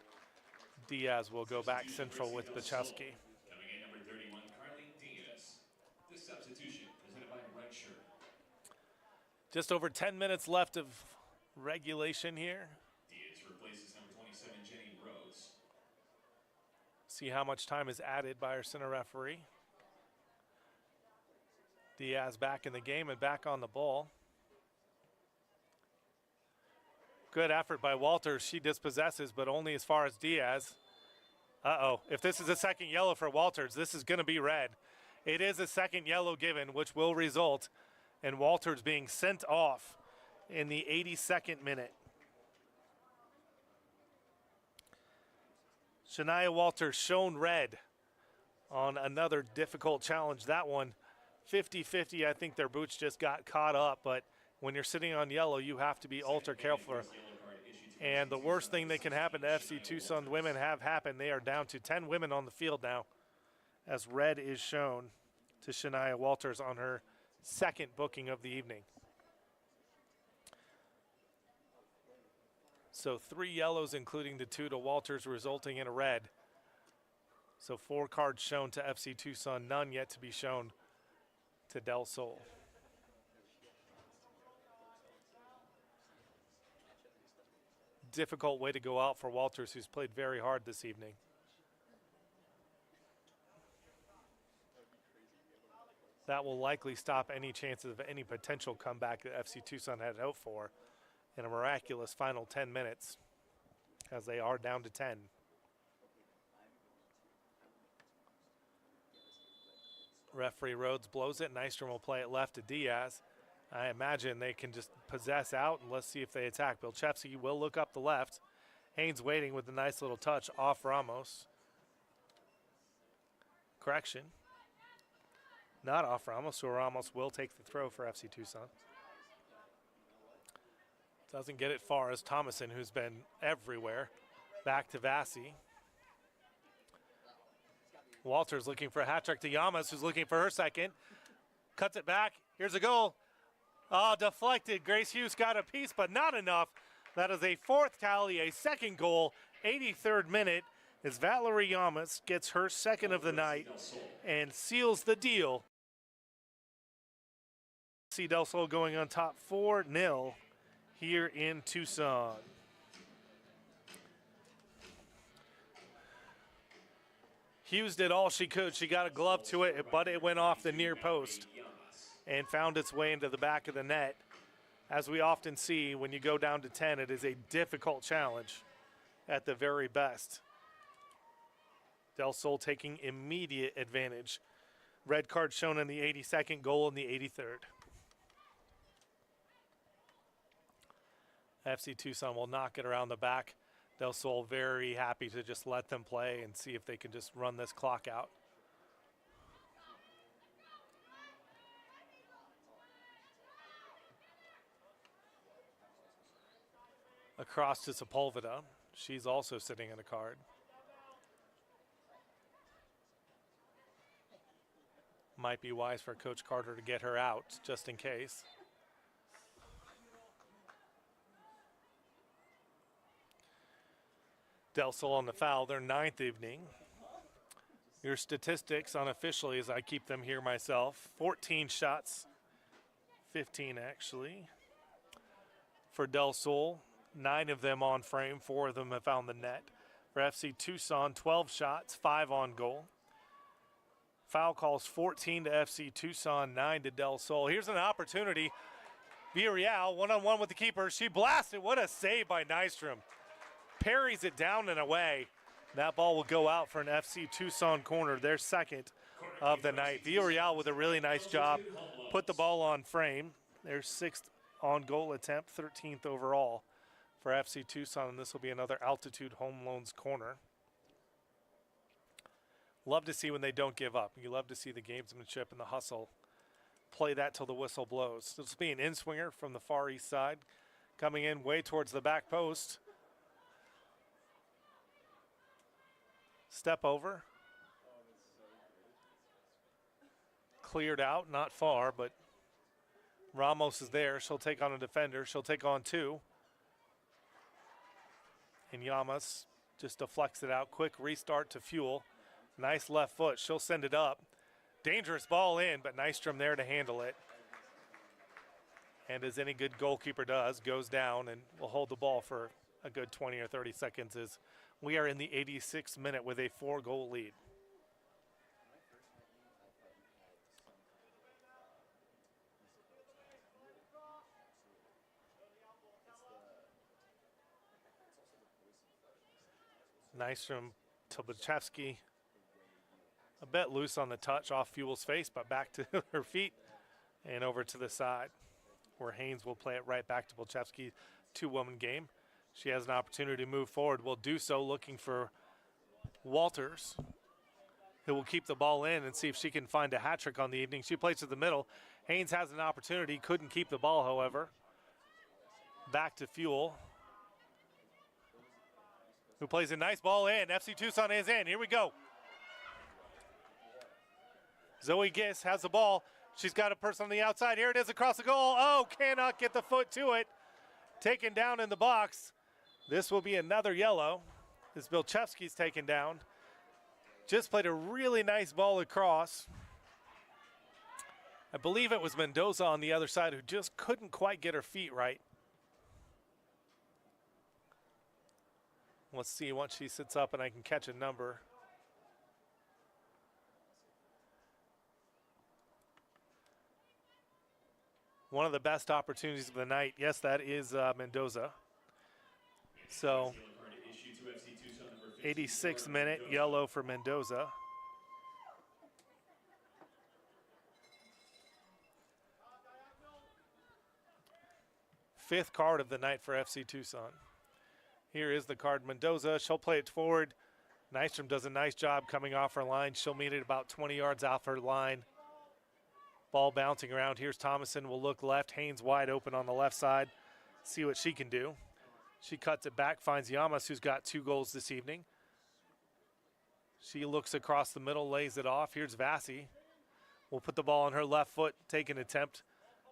Diaz will go back central with Bachowski. Coming in number 31, Carly Diaz. This substitution presented by Red Shirt. Just over 10 minutes left of regulation here. Diaz replaces number 27, Jenny Rose. See how much time is added by our center referee. Diaz back in the game and back on the ball. Good effort by Walters. She dispossesses, but only as far as Diaz. Uh-oh. If this is a second yellow for Walters, this is going to be red. It is a second yellow given, which will result in Walters being sent off in the 82nd minute. Shania Walters shown red on another difficult challenge. That one, 50-50. I think their boots just got caught up, but when you're sitting on yellow, you have to be ultra careful. And the worst thing that can happen to FC Tucson women have happened. They are down to 10 women on the field now, as red is shown to Shania Walters on her second booking of the evening. So 3 yellows, including the 2 to Walters, resulting in a red. So 4 cards shown to FC Tucson, none yet to be shown to Del Sol. Difficult way to go out for Walters, who's played very hard this evening. That will likely stop any chances of any potential comeback that FC Tucson had hoped for in a miraculous final 10 minutes, as they are down to 10. Referee Rhodes blows it. Nystrom will play it left to Diaz. I imagine they can just possess out, and let's see if they attack. Bilchevsky will look up the left. Haynes waiting with a nice little touch off Ramos. Correction. Not off Ramos, so Ramos will take the throw for FC Tucson. Doesn't get it far as Thomason, who's been everywhere. Back to Vassie. Walters looking for a hat trick to Llamas, who's looking for her second. Cuts it back. Here's a goal. Oh, deflected. Grace Hughes got a piece, but not enough. That is a 4th tally, a second goal, 83rd minute, as Valerie Llamas gets her second of the night and seals the deal. See Del Sol going on top 4-0 here in Tucson. Hughes did all she could. She got a glove to it, but it went off the near post and found its way into the back of the net. As we often see, when you go down to 10, it is a difficult challenge at the very best. Del Sol taking immediate advantage. Red card shown in the 82nd, goal in the 83rd. FC Tucson will knock it around the back. Del Sol very happy to just let them play and see if they can just run this clock out. Across to Sepulveda. She's also sitting in a card. Might be wise for Coach Carter to get her out just in case. Del Sol on the foul, their 9th evening. Your statistics unofficially, as I keep them here myself, 14 shots, 15 actually, for Del Sol. 9 of them on frame, 4 of them have found the net. For FC Tucson, 12 shots, 5 on goal. Foul calls 14 to FC Tucson, 9 to Del Sol. Here's an opportunity. Villarreal, one-on-one with the keeper. She blasted. What a save by Nystrom. Parries it down and away. That ball will go out for an FC Tucson corner, their second of the night. Villarreal with a really nice job. Put the ball on frame. Their 6th on goal attempt, 13th overall for FC Tucson, and this will be another Altitude Home Loans corner. Love to see when they don't give up. You love to see the gamesmanship and the hustle. Play that till the whistle blows. This will be an in-swinger from the far east side, coming in way towards the back post. Step over. Cleared out, not far, but Ramos is there. She'll take on a defender. She'll take on 2. And Llamas just deflects it out. Quick restart to Fuel. Nice left foot. She'll send it up. Dangerous ball in, but Nystrom there to handle it. And as any good goalkeeper does, goes down and will hold the ball for a good 20 or 30 seconds as we are in the 86th minute with a 4-goal lead. Nystrom to Buchevsky. A bit loose on the touch off Fuel's face, but back to her feet and over to the side where Haynes will play it right back to Buchevsky. 2-woman game. She has an opportunity to move forward. Will do so looking for Walters, who will keep the ball in and see if she can find a hat trick on the evening. She plays to the middle. Haynes has an opportunity. Couldn't keep the ball, however. Back to Fuel, who plays a nice ball in. FC Tucson is in. Here we go. Zoe Giss has the ball. She's got a person on the outside. Here it is across the goal. Oh, cannot get the foot to it. Taken down in the box. This will be another yellow as Bilchevsky's taken down. Just played a really nice ball across. I believe it was Mendoza on the other side who just couldn't quite get her feet right. Let's see once she sits up and I can catch a number. One of the best opportunities of the night. Yes, that is Mendoza. So, 86th minute, yellow for Mendoza. Fifth card of the night for FC Tucson. Here is the card, Mendoza. She'll play it forward. Nystrom does a nice job coming off her line. She'll meet it about 20 yards off her line. Ball bouncing around. Here's Thomason. Will look left. Haynes wide open on the left side. See what she can do. She cuts it back, finds Llamas, who's got 2 goals this evening. She looks across the middle, lays it off. Here's Vassie. Will put the ball on her left foot, take an attempt.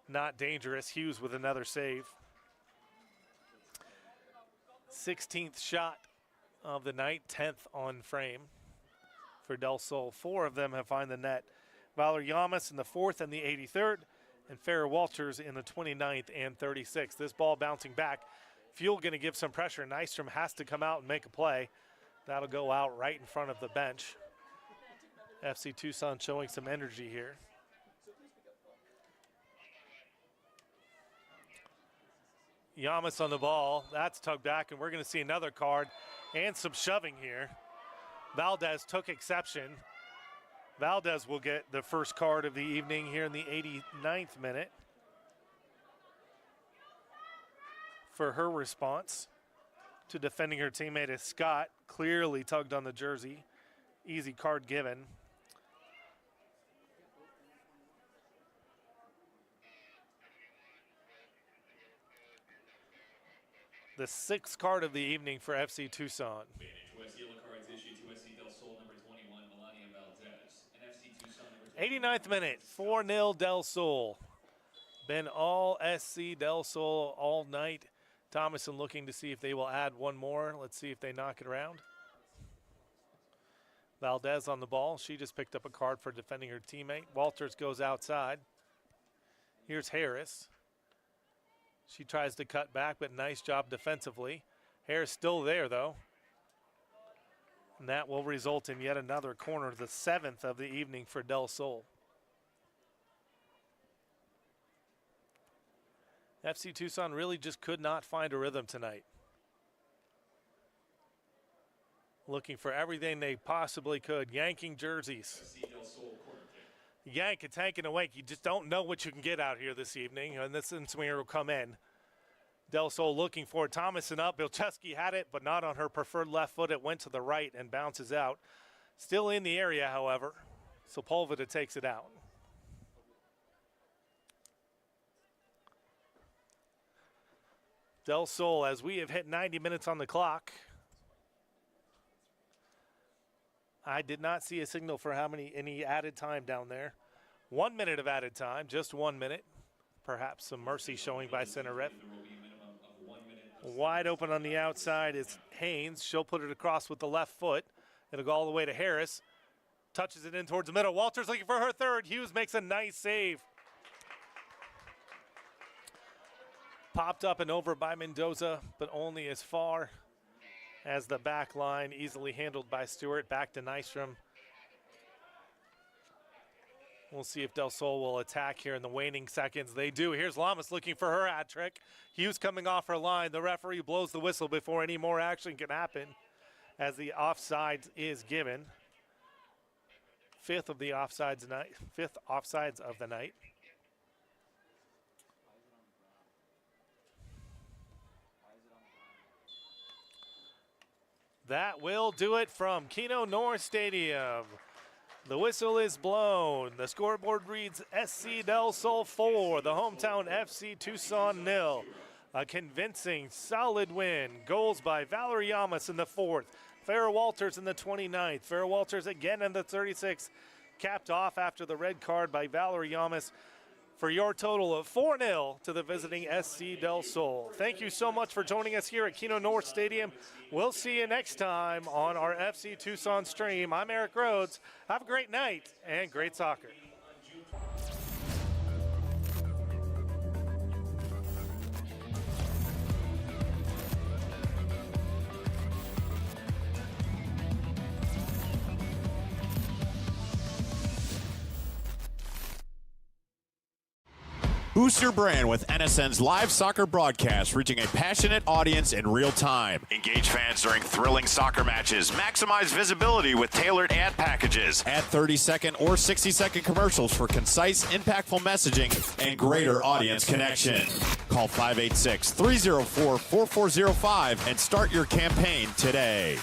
Not dangerous. Hughes with another save. 16th shot of the night, 10th on frame for Del Sol. 4 of them have found the net. Valor Llamas in the 4th and the 83rd, and Farrah Walters in the 29th and 36th. This ball bouncing back. Fuel going to give some pressure. Nystrom has to come out and make a play. That'll go out right in front of the bench. FC Tucson showing some energy here. Llamas on the ball. That's tugged back, and we're going to see another card and some shoving here. Valdez took exception. Valdez will get the first card of the evening here in the 89th minute for her response to defending her teammate as Scott clearly tugged on the jersey. Easy card given. The 6th card of the evening for FC Tucson. 89th minute, 4-0 Del Sol. Been all SC Del Sol all night. Thomason looking to see if they will add one more. Let's see if they knock it around. Valdez on the ball. She just picked up a card for defending her teammate. Walters goes outside. Here's Harris. She tries to cut back, but nice job defensively. Harris still there, though. And that will result in yet another corner, the 7th of the evening for Del Sol. FC Tucson really just could not find a rhythm tonight. looking for everything they possibly could, yanking jerseys. Yank and tank and a wank. You just don't know what you can get out here this evening, and this swinger will come in. Del Sol looking for it. Thomason up. Bilcheski had it, but not on her preferred left foot. It went to the right and bounces out. Still in the area, however. Sepulveda takes it out. Del Sol, as we have hit 90 minutes on the clock. I did not see a signal for any added time down there. 1 minute of added time, just 1 minute. Perhaps some mercy showing by center rep. Wide open on the outside is Haynes. She'll put it across with the left foot. It'll go all the way to Harris. Touches it in towards the middle. Walters looking for her third. Hughes makes a nice save. Popped up and over by Mendoza, but only as far as the back line. Easily handled by Stewart. Back to Nystrom. We'll see if Del Sol will attack here in the waning seconds. They do. Here's Lamas looking for her hat trick. Hughes coming off her line. The referee blows the whistle before any more action can happen as the offside is given. Fifth offsides of the night. That will do it from Keno North Stadium. The whistle is blown. The scoreboard reads SC Del Sol 4, the hometown FC Tucson 0. A convincing, solid win. Goals by Valerie Yamas in the 4th. Farrah Walters in the 29th. Farrah Walters again in the 36th. Capped off after the red card by Valerie Yamas for your total of 4-0 to the visiting SC Del Sol. Thank you so much for joining us here at Keno North Stadium. We'll see you next time on our FC Tucson stream. I'm Eric Rhodes. Have a great night and great soccer. Boost your brand with NSN's live soccer broadcast, reaching a passionate audience in real time. Engage fans during thrilling soccer matches. Maximize visibility with tailored ad packages. Add 30-second or 60-second commercials for concise, impactful messaging and greater audience connection. Call 586-304-4405 and start your campaign today.